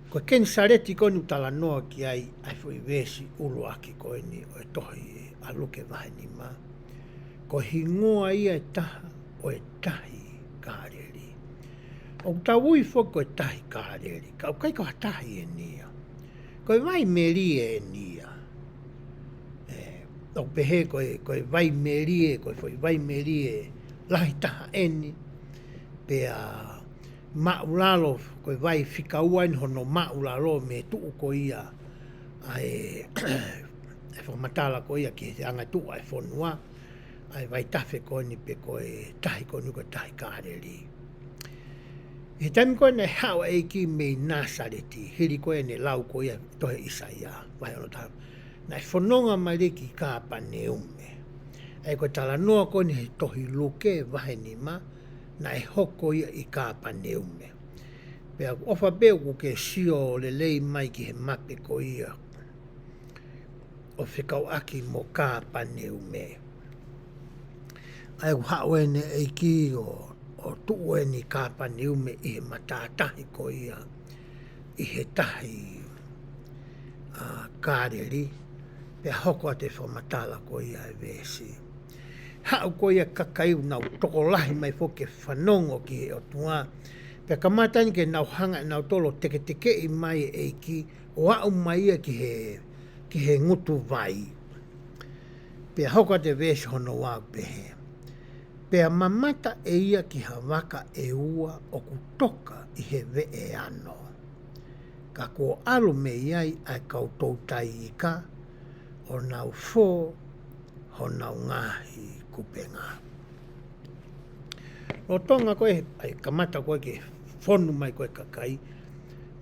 Koe Keni Sareti koni utala noa ki ai fui vesi ulu aki koe ni o e tohi aluke vahe ni ma. Ko hingoa ia e taha o e tahi kāreri. O tawui foko e tahi kāreri. Kau kai koha tahi e nia. Koe vai merie e nia. O pehe koe vai merie, koe foi vai merie lahi taha eni. Pea maulalo koe vai whikaua ni hono maulalo me tuu ko ia. Ai e whamatala ko ia ki te anga tua e whonua. Ai vai tawhe ko ni pe koe tahi ko ni koe tahi kāreri. He taimi koe ne hawa EIKI me Nasareti. Hiri koe ne lau ko ia tohe Isaia. Vai ono taha. Na e whanonga mai reki ka pane ume. Ai koe tala noa koe ni he tohi luke vahe ni ma. Na e hoko ia I ka pane ume. Pea ofa beo ku ke sio le lei mai ki he mape ko ia. O whikau aki mo ka pane ume. Ai ku hawe ne EIKI o tuue ni ka pane ume I he matatahi ko ia. I he tahi kāreri. Pea hoko a te whamatala ko ia e vesi. Hau ko ia kakaiu nau toko lahi mai fo ke whanongo ki he o tua. Pea kamatani ke nau hanga nau tolo teke I mai e EIKI o au mai ia ki he ngutu vai. Pea hoko a te vesi hono wau pehe. Pea mamata e ia ki hawaka e ua o kutoka I he vee ano. Ka ko alu me iai ai koutou tai I ka o nau fō ho nau ngahi kupenga. O tonga koe ai kamata koe ke whonu mai koe kakai.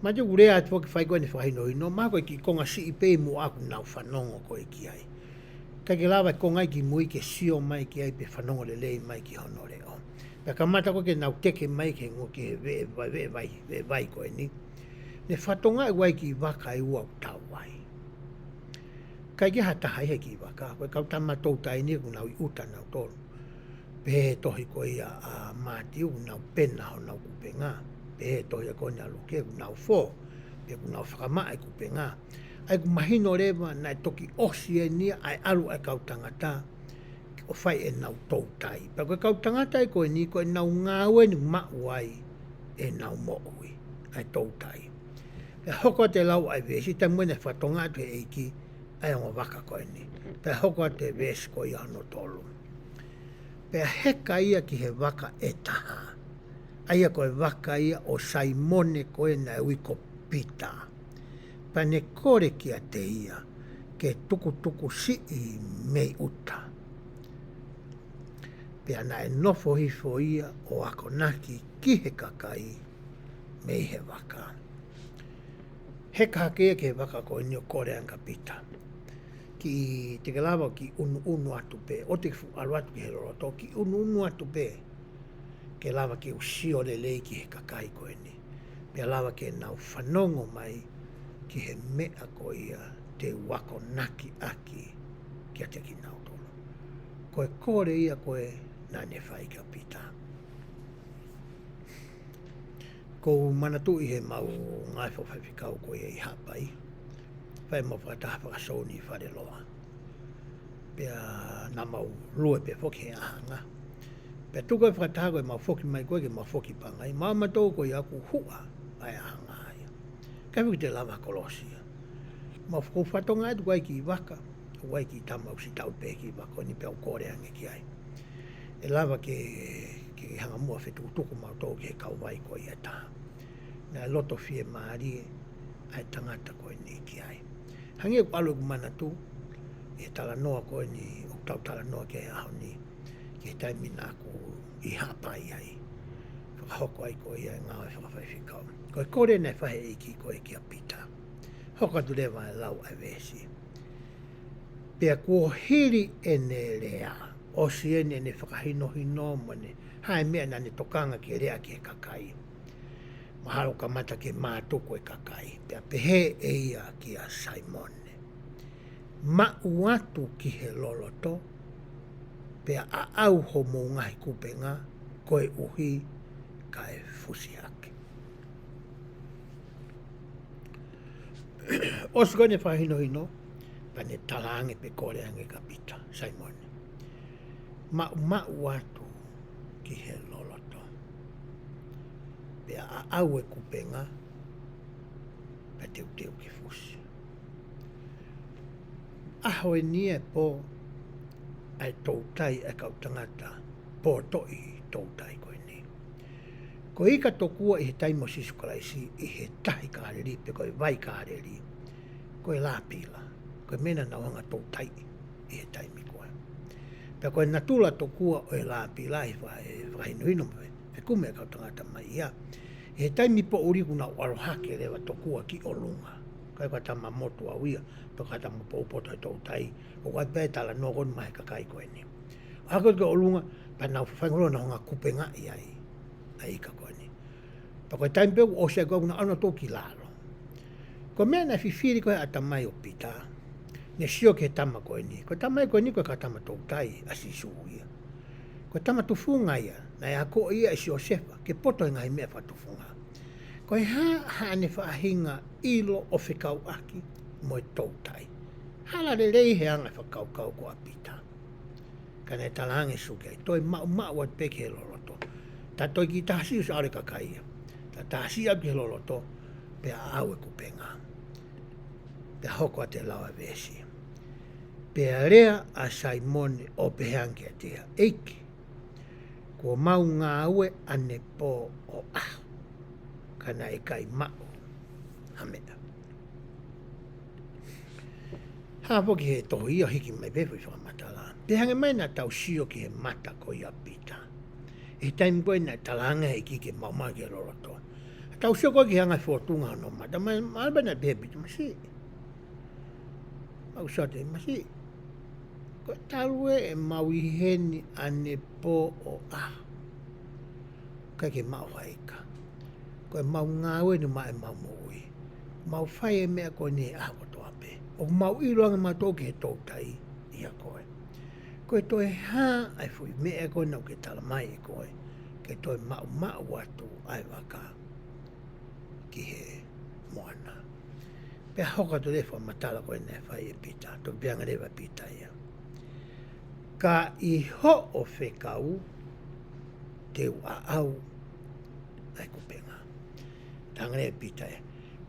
Ma te urea atu ki whai koe ne whaino ino. Ma koe ki konga si I pei mu aku nau whanongo koe ki ai. Kai ke lawa konga ki mui ke sio mai ki ai pe whanongo le lei mai ki hono reo. Pea kamata koe ke nau teke mai ke ngo ki he vai koe ni. Ne whatonga e wai ki waka I ua tau wai. Kai ke hata hai he ki waka. Koe kau tama tau tai ni ku nau I uta nau tolu. Pehe tohi ko ia a mātiu nau pena ho nau kupenga. Pehe tohi a koe aluke ku nau fō. Pehe ku nau whakamaa e kupenga. Ai ku mahino rewa nai toki osi e nia ai alu ai kau tangata. O whai e nau tau tai. Pea koe kau tangata e koe ni koe nau ngāwe ni mau ai. e nau mo ui, ai tautai. Pea hoko te lau ai vesi, te mwene whatonga atu e eiki, ai ongo waka koe ni. Pea hoko te vesi ko i ano tolu. Pea heka ia ki he waka e taha. Aia koe waka ia o Saimone koe na wiko pita. Pea ne kore ki a te ia, ke tuku si i mei uta. Pea na e nofo hifo ia o ako naki ki he kakai mei he waka. Heka hake ke he waka koe ni o kore anga pita. Ki te kalawa ki unu atu pe, o te fu alu atu ki he loroto, ki unu atu pe, ke lava ki usio le lei ki he kakai koe ni. Pea lava ke nau whanongo mai ki he mea ko ia te wako naki aki ki a te ki nau tolo. Koe kore ia koe na ne whai ka pita. Ko manatu i he mau ngai whawhaiwhikau koe i hapai. Whai mo whakataha whakasoni i whare loa. Pea na mau lue pe whoki he ahanga. Pea tuko e whakataha koe mau whoki mai koe ke mau whoki pangai. Mau matou koe aku hua ai ahanga aia. Kai wiki te lava kolosia. Mau whakawhatonga atu koe ki i waka. Koe ki i tamau si tau pe ki i waka. Ni pea ukore ange ki ai. E lava ke hanga mua whetu tuku mau tau ki he kauwai koe i ataha. Na loto fie maarie ai tangata koe ni ki ai. Hangi e alu ku manatu, e tala noa koe ni, o tau tala noa ke aho ni, ke taimina aku i hapai ai. Whakahoko ai koe ia ngā e whakawhaiwhikau. Koe kore nei whahe eiki koe ki a pita. Hoka tu lewa e lau ai vesi. Pea kua hiri e ne rea, o si ene ne whakahino hino mone, hae mea na ne tokanga ki rea ki e kakai. Mahalo ka mata ke mātuku e kakai. Pea pehe e ia ki a Saimone. Ma'u atu ki he loloto. Pea a au ho mō ngahi kupenga. Koe uhi ka e fusiake. Osu koe ne whahino hino. Pa ne talange pe kore ange ka pita. Saimone. Ma'u atu ki he loloto. Pea a au e kupenga, pa teu ki fusi. Aho e nia po, ai tautai e kau tangata, po toi tautai koe ni. Ko ika tokua i he taimo sisukalaisi, i he tahi kāreri, pe koe vai kāreri, koe lāpila, koe mena nauanga tautai i he taimi koe. Pe koe natula tokua o e lāpila, i whahinuhino me, pe kume e kau tangata mai ia. He taimi po uriku na warohake rewa tokua ki o lunga. Kai kwa tama motu au ia, to ka tama po upoto e tautai, o kai pētala no konu mahe kakai koe ni. Hako ke o lunga, pa nau whaingolo na honga kupenga i ai, a ika koe ni. Pa koe taimi peu o sea koe kuna ano toki lalo. Ko mea na whiwhiri koe a tamai o pita, ne sio ke tama koe ni. Ko tamai koe ni koe ka tama tautai a sisu ia. Ko tama tufunga ia, na ia ko ia isi o sefa, ke poto inga i mea whatufunga. Ko ha ne whaahinga ilo o whikau aki mo e tautai. Hala re rei he anga whakau kau ko a pita. Ka ne talange suke ai, toi mau at peke he loloto. Ta toi ki tahasi us aure kakaia. Ta tahasi api he loloto, pe a au e kupenga. Pe hoko a te lawa vesi. Pe a rea a Saimone o pehange a tea eiki. Ko mau ngā ue ane po o aho. Kana e kai mao. Hamea. Hapo ki he tohu ia hiki mai befu i whakamatala. Te hange mai na tau sio ki he mata ko ia pita. E taimi koe na talanga he ki ke mauma ki roroto. Tau sio koe ki hanga whotunga no mata. Malba na behe pita masi. Mau sote masi. Ko talue e mau i heni ane po o aho. Kai ke mau haika. Ko e mau ngāwe ni mai mau moui. Mau whai e mea koe ni e aho toa pe. O mau iroanga mātou ki he tautai ia koe. Koe toi hā ai fui mea koe nau ke tala mai e koe. Ke toi mau atu ai waka ki he moana. Pea hoka to lefa matala koe nei whai e pita. To pianga rewa pita ia. Ka i ho o whekau te ua au ai kupenga. hangre pita e.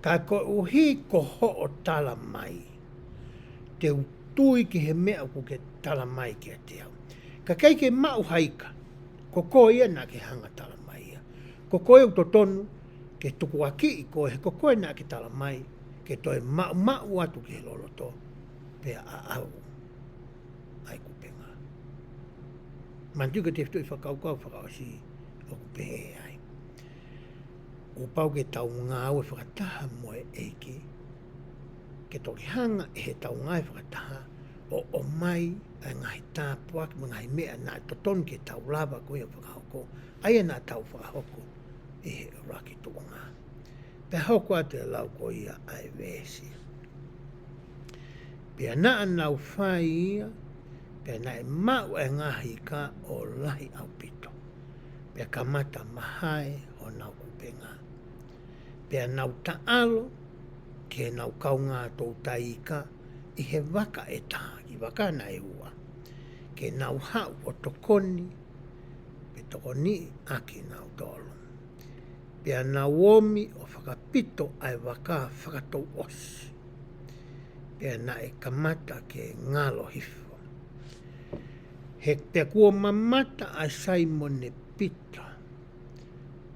Ka ko uhi ko ho o tala mai. Te utui ki he mea ku ke tala mai ki a te au. Ka kei ke mau haika, ko ko ia na ke hanga tala mai ia. Ko koe to tonu, ke tuku aki i koe, he ko koe na ke tala mai, ke toi mau atu ki he loloto, pe a au, ai kupenga. Mantuka te ftui whakaukau whakawasi, o kupenga ai. O pau ke tau ngā au e whakataha mo e eiki, ke toki hanga e he tau ngā e whakataha, o mai, ai ngahi tāpua, ki ngahi mea nā totonu ke tau lava koe o whakahoko, ai nā tau whakahoko, e he raki tō ngā. Pe hoko atu e lau ko ia ai vesi. Pea naa nau whai ia, pea na e mau e ngahi ka o lahi au pito. Pea kamata mahai o nau kupenga. Pea nau taalo, ke nau kaunga tō taika, i he waka e taha, ki waka na e ua. Ke nau hau o tokoni, pe tokoni aki nau tolo. Pea nau omi o whakapito ai waka whakatou osi. Pea na e kamata ke ngalo hifo. He te kua mamata ai Simone Pita.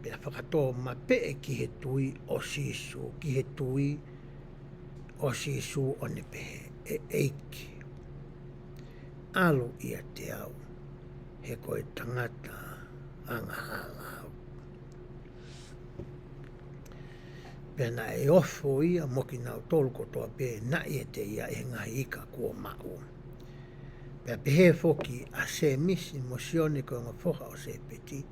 Pea whakatoa mapee ki he tui o sisu, ki he tui o sisu o ne pehe e eiki. Alo ia te au, he koe tangata angahala au. Pea na e ofo ia moki nau tolu kotoa pe na ia te ia e ngahi ika kua mau. Pea pehe foki a se misi mosione koe ngā foha o se peti,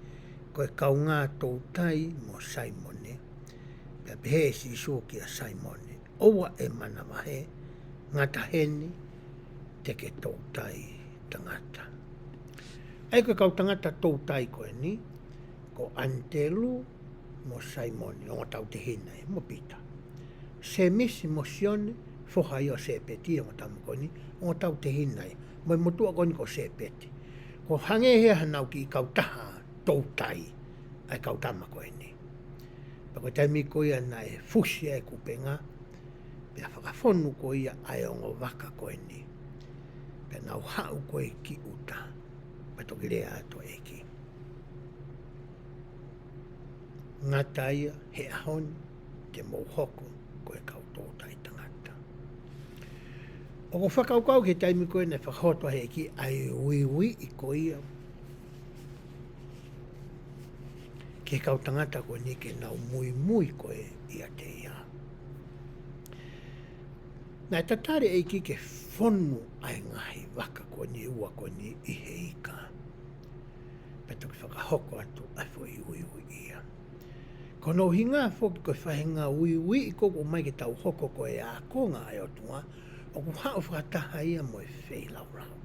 koe kau ngā tau tai mo Simone. Pea pehe si suki a Simone. Owa e mana wahe, ngata heni, te ke tau tai tangata. Ai koe kau tangata tau tai koe ni, ko Antelu mo Simone, o tau te hinai, mo Pita. Se misi mosione, foha i o se peti, o tamu koe ni, o tau te hinai, mo motua koe ni ko se peti. Ko hange hea hanau ki kau taha tau tai, ai kau tama koe ni. Pako taimi koe ia na e fusi e kupenga, pea whakafonu koe ia ai ongo waka koe ni. Pea nau hau koe ki uta, patoki rea ato eki. Ngata ia he ahoni, te mouhoko koe kau tōtai tangata. O ko whakaukau ke taimi koe na whakahotoa he ki ai uiwi i koe ia. Ke kau tangata koe ni ke nau mui koe ia te ia. Nā tatare eiki ke whonu ai ngahi waka koe ni ua koe ni i he ika. Peto ki whakahoko atu ai fo i uiwi ia. Kono hinga foki koe whahenga uiwi i koko mai ke tau hoko koe a konga ai o tunga, o ku hao whakataha ia mo e whei lau rau.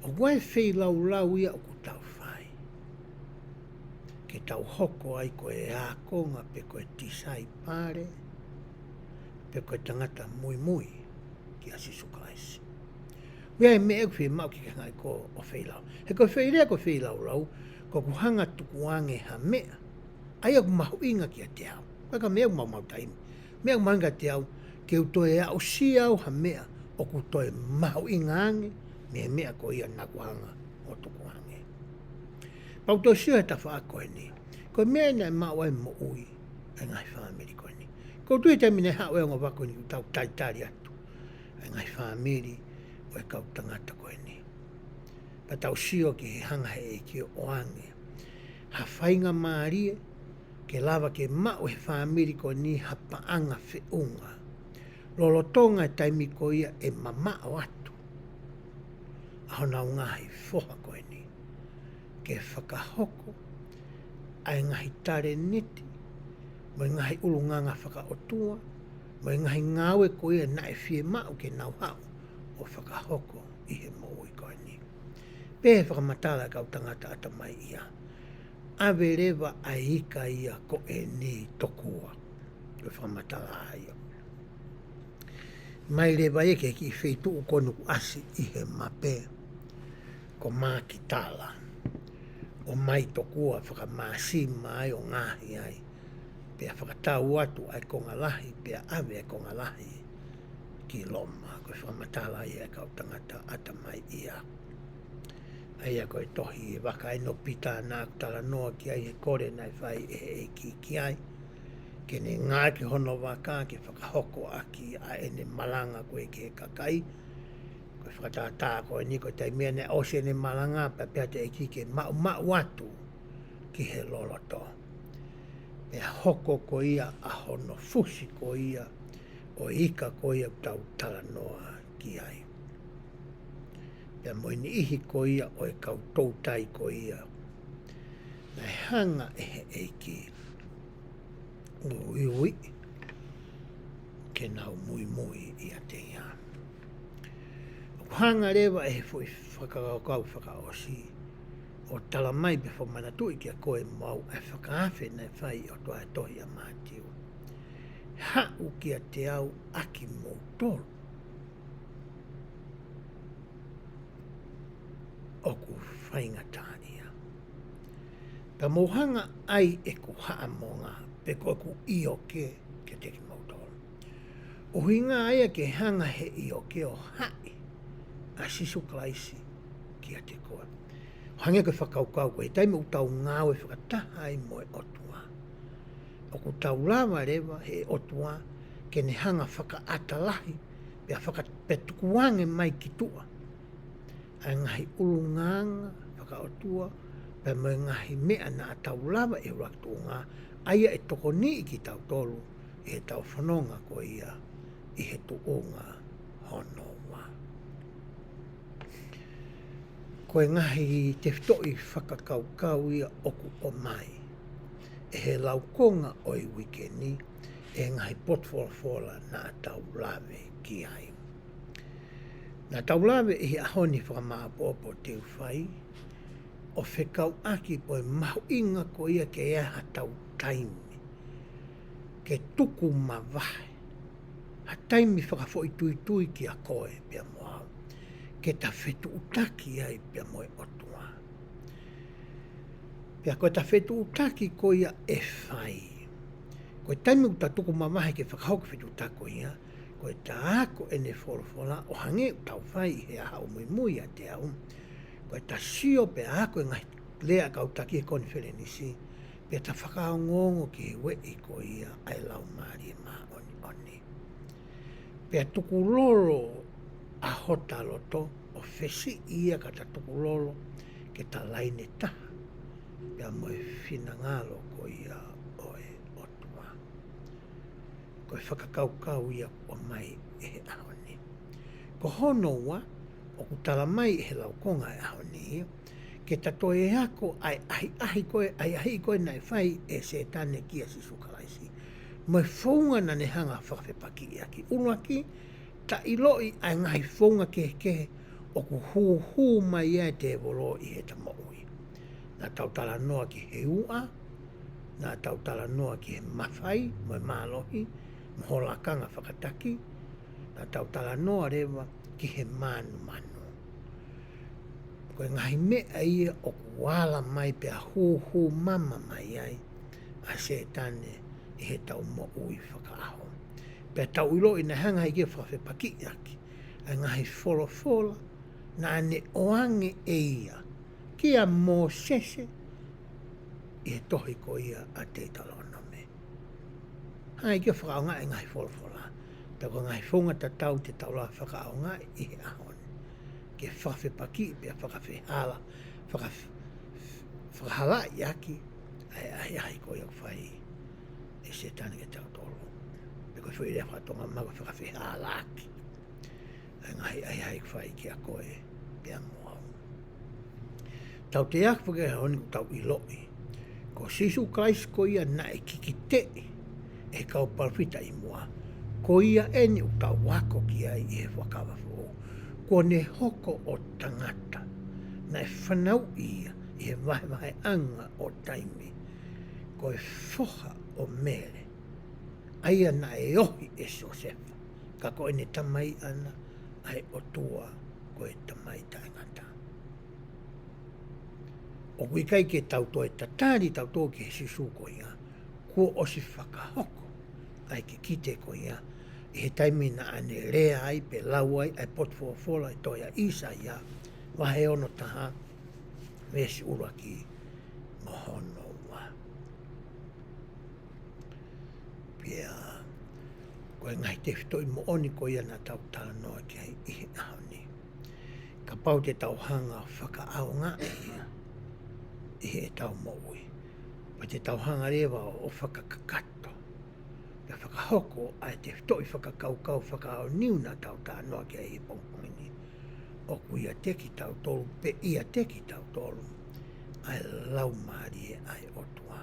O koe whei lau ia o ku tau whai. Ke tau hoko ai koe a konga pe koe tisai pare, pe koe tangata mui ki asi sukaisi. Wea e mea ku whi mau ki ngai ko o whei lau. He koe whei rea ko whei lau, ko ku hanga tuku ange ha mea, ai aku mahu inga ki a te au. Kaka mea ku mau taimi. Mea ku mahanga te au, ke utoe au si au ha mea, o ku toe mahu inga ange, mea ko ia naku hanga o tuku ange. Pau to sio he tafa a koe ni. Koe mea nai mau ai mo ui, e ngai whamiri koe ni. Ko tui te mine hao e ngā wako ni tau taitari atu. E ngai whamiri o e kau tangata koe ni. Pa tau sio ki he hanga he e ki o ange. Ha whainga maarie, ke lava ke mau he whamiri koe ni ha paanga whiunga. Lolotonga e taimi ko ia e mamao atu. Aho nau ngahi foha koe ni. Ke whakahoko, ai ngahi tare niti, mo ngahi ulunganga whakaotua, mo ngahi ngawe ko ia na e whie mau ke nau hau o whakahoko i he moui koe ni. Pē whakamatala kau tangata ata mai ia. Awe rewa a hika ia ko e ni tokua. Ko whakamatala ia. Mai rewa e ke ki wheitu o konu asi i he mape. Ko mā ki tala. O mai tokua whakamasi mai o ngahi ai. Pea whakatau atu ai konga lahi, pea ave ai konga lahi ki loma, koe whamatala ia kau tangata ata mai ia. Aia koe tohi e waka ino pita nā tala noa ki ai he kore nai whai e eiki ki ai. Ke ne ngā ki hono waka ke whakahoko aki a ene malanga koe ke kakai. Koe whakatata koe ni koe tai mea ne ose ne malanga pa pea te eiki ke mau atu ki he loloto. Pea hoko ko ia a hono fusi ko ia o ika ko ia tau tala noa ki ai. Pea moini ihi ko ia o e kau toutai ko ia. Nai hanga e he eiki. Ui, ke nau mui ia te ia. Hanga rewa e fui whakakau whakaosi. O tala mai pe whamanatui ki a koe mau e whakaafe nei whai o toa e tohi a mātiu. Hau ki a te au aki mō tolu. Oku whaingata ia. Ta mohanga ai e ku haa mō ngā pe koe ku io ke te ki mō tolu. O hinga aia ke hanga he io ke o hai a sisu klaisi ki a te koe. Hange koe whakaukau koe, taime utau ngāo e whakataha ai mo e otua. O ku tau lava rewa he otua ke ne hanga whakaatalahi pea whakapetukuange mai ki tua. Ai ngahi ulunganga whakaotua pea mai ngahi mea na tau lava e raktunga aia e toko ni ki tau tolu i he tau whanonga ko ia i he tuunga hono. Koe ngahi te whitoi whakakaukau ia oku o mai. E he laukonga o i wikeni e ngahi potwalafola nā tau lawe ki ai. Nā tau lawe i he ahoni whakamaapopo te uwhai o whekau aki po e mahu inga ko ia ke eha tau taimi. Ke tuku mawahe. Ha taimi whakafoi tui ki a koe pia moa. Ke ta whetu utaki ai pia moe otua. Pia koe ta whetu utaki ko ia e whai. Koe taimi uta tuku mamahe ke whakahoki whetu utako ia, koe ta ako ene wholofola o hange utau whai he aha o mui a te au. Koe ta sio pe ako e ngai lea ka utaki e koni where nisi, pia ta whakao ngongo ki he wei ko ia ai LAUMALIE ma oni. Pia tuku lolo a hota loto o whesi ia ka ta tuku lolo ke ta laine taha pia moe whina ngalo ko ia oe otua. Koe whakakaukau ia o mai e he ahoni. Ko hono wa o kutala mai he laukonga e ahoni ke ta toe ako ai ahi koe nai whai e se tane kia si sukalaisi. Moe whaunga na ne hanga whakawhepaki ia ki unuaki ta iloi ai ngai whaunga ke o ku hu mai e te volo i he tamoui. Nā tautala noa ki he ua, nā tautala noa ki he mawhai, moe mālohi, mholakanga whakataki, nā tautala noa rewa ki he manu. Koe ngahi mea ia o ku wala mai pia hu mama mai ai, a se tane i he tau mo ui whakaaho. Pea tau ilo i na hanga i kia whakawhepaki aki, ai ngahi wholofola, na ne oange e ia, kia mō sese, i he tohi ko ia a te talono me. Hai kia whakaonga e ngahi wholofola, pea ko ngahi whunga ta tau te tau la whakaonga i he ahon. Ke whakawhepaki, pea whakawhehala, whakahala i aki, ai ko ia whai, e se tani ke tau tolo. Ko foi rea whatonga mago whakawhihala aki. Ai whai ki a koe pia moau. Tau te ak whake honi ku tau iloi. Ko sisu krais ko ia na e kiki te e kau palpita i mua. Ko ia eni u tau wako ki ai i he whakawa fo. Ko ne hoko o tangata na e whanau ia i he wahe anga o taimi. Ko e whoha o mere. Aia na e ohi e sosefa. Ka koe ne tamai ana ai o tua koe tamai taingata. O kui kai ke tau toe tatari tau tō ke he sisu ko ia. kua osi whakahoko ai ke kite ko ia I he taimi na ane rea ai pe lau ai ai potfofola I toia isa ia wahe ono taha vesi ura ki mohono wa pia koe ngai te whitoi mo oni ko ia na tau tala noa ki ai I he ahoni ka pau te tau hanga whaka au ngā ia I he tau mo ui pa te tau hanga rewa o whaka kakato ka whakahoko ai te whitoi whakakaukau whaka au niu na tau tā noa ki ai he pongpongini o ku ia teki tau tolu pe ia teki tau tolu ai LAUMALIE ai otua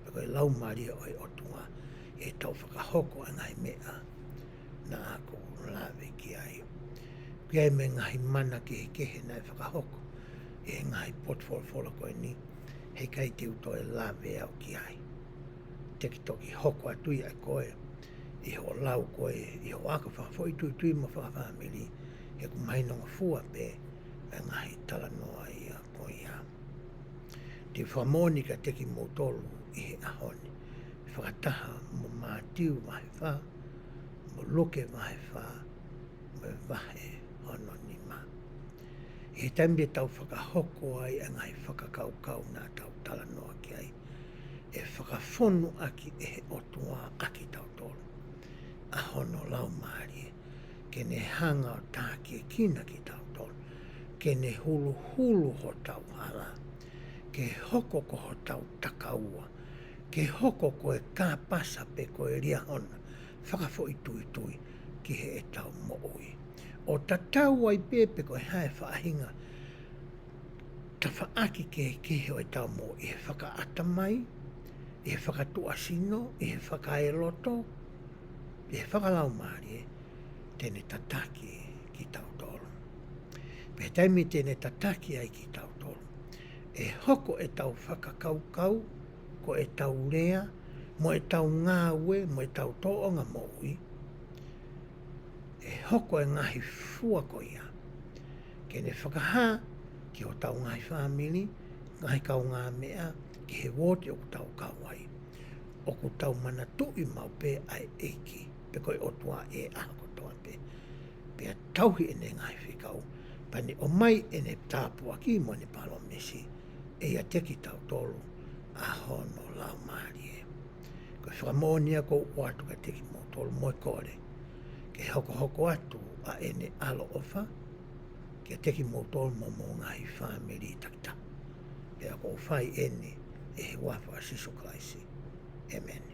pe koe LAUMALIE oi otua e tau whakahoko ai ngai mea na ako lawe ki ai kia me ngai mana ki he kehe nai whakahoko e ngai potfola koe ni he kai te uto e lawe au ki ai teki toki hoko atui ai koe I ho lau koe I ho aka whakafoi tui ma whakafamili he ku mainonga fua pe e ngai tala noa ia koe ia te whamoni ka teki mo tolu I he ahoni whakataha mo mātiu wahe wha mo loke wahe wha mo wahe hono ni ma he taimbe tau whakahoko ai a ngai whakakaukau nā tau tala noa ki ai e whakawhonu aki e he otua aki tau tolu a hono LAUMALIE ke ne hanga o tā ki e kina ki tau tolu ke ne hulu ho tau hala ke hoko ko ho tau takaua ke hoko ko e kā pasa pe ko e ria hona whakafoi tui ki he e tau mo ui o tatau ai pepe ko e hae whaahinga ta whaaki ke he o e tau mo I he whakaata mai I he whakatuasino I he whakaeloto I he whakalaumarie tene tataki ki tau tolu pe taimi tene tataki ai ki tau tolu e hoko e tau whakakaukau ko e tau rea mo e tau ngāwe mo e tau toonga mo ui e hoko e ngahi fua ko ia ke ne whakaha ki o tau ngahi whamili ngahi kau ngā mea ki he wote o ku tau kawai o ku tau mana tui mau pe ai EIKI pe koe otua e ako toa pe pe a tauhi ene ngahi whikau pani o mai ene tāpua ki mo ne palo mesi e ia teki tau tolu a hono LAUMALIE koe whakamonia ko watu ka teki mo tolu moi kore ke hoko atu a ene alo ofa ke teki mo tolu mo ngahi whamiri takta pe a ko whai ene e he wafa asiso klaisi amen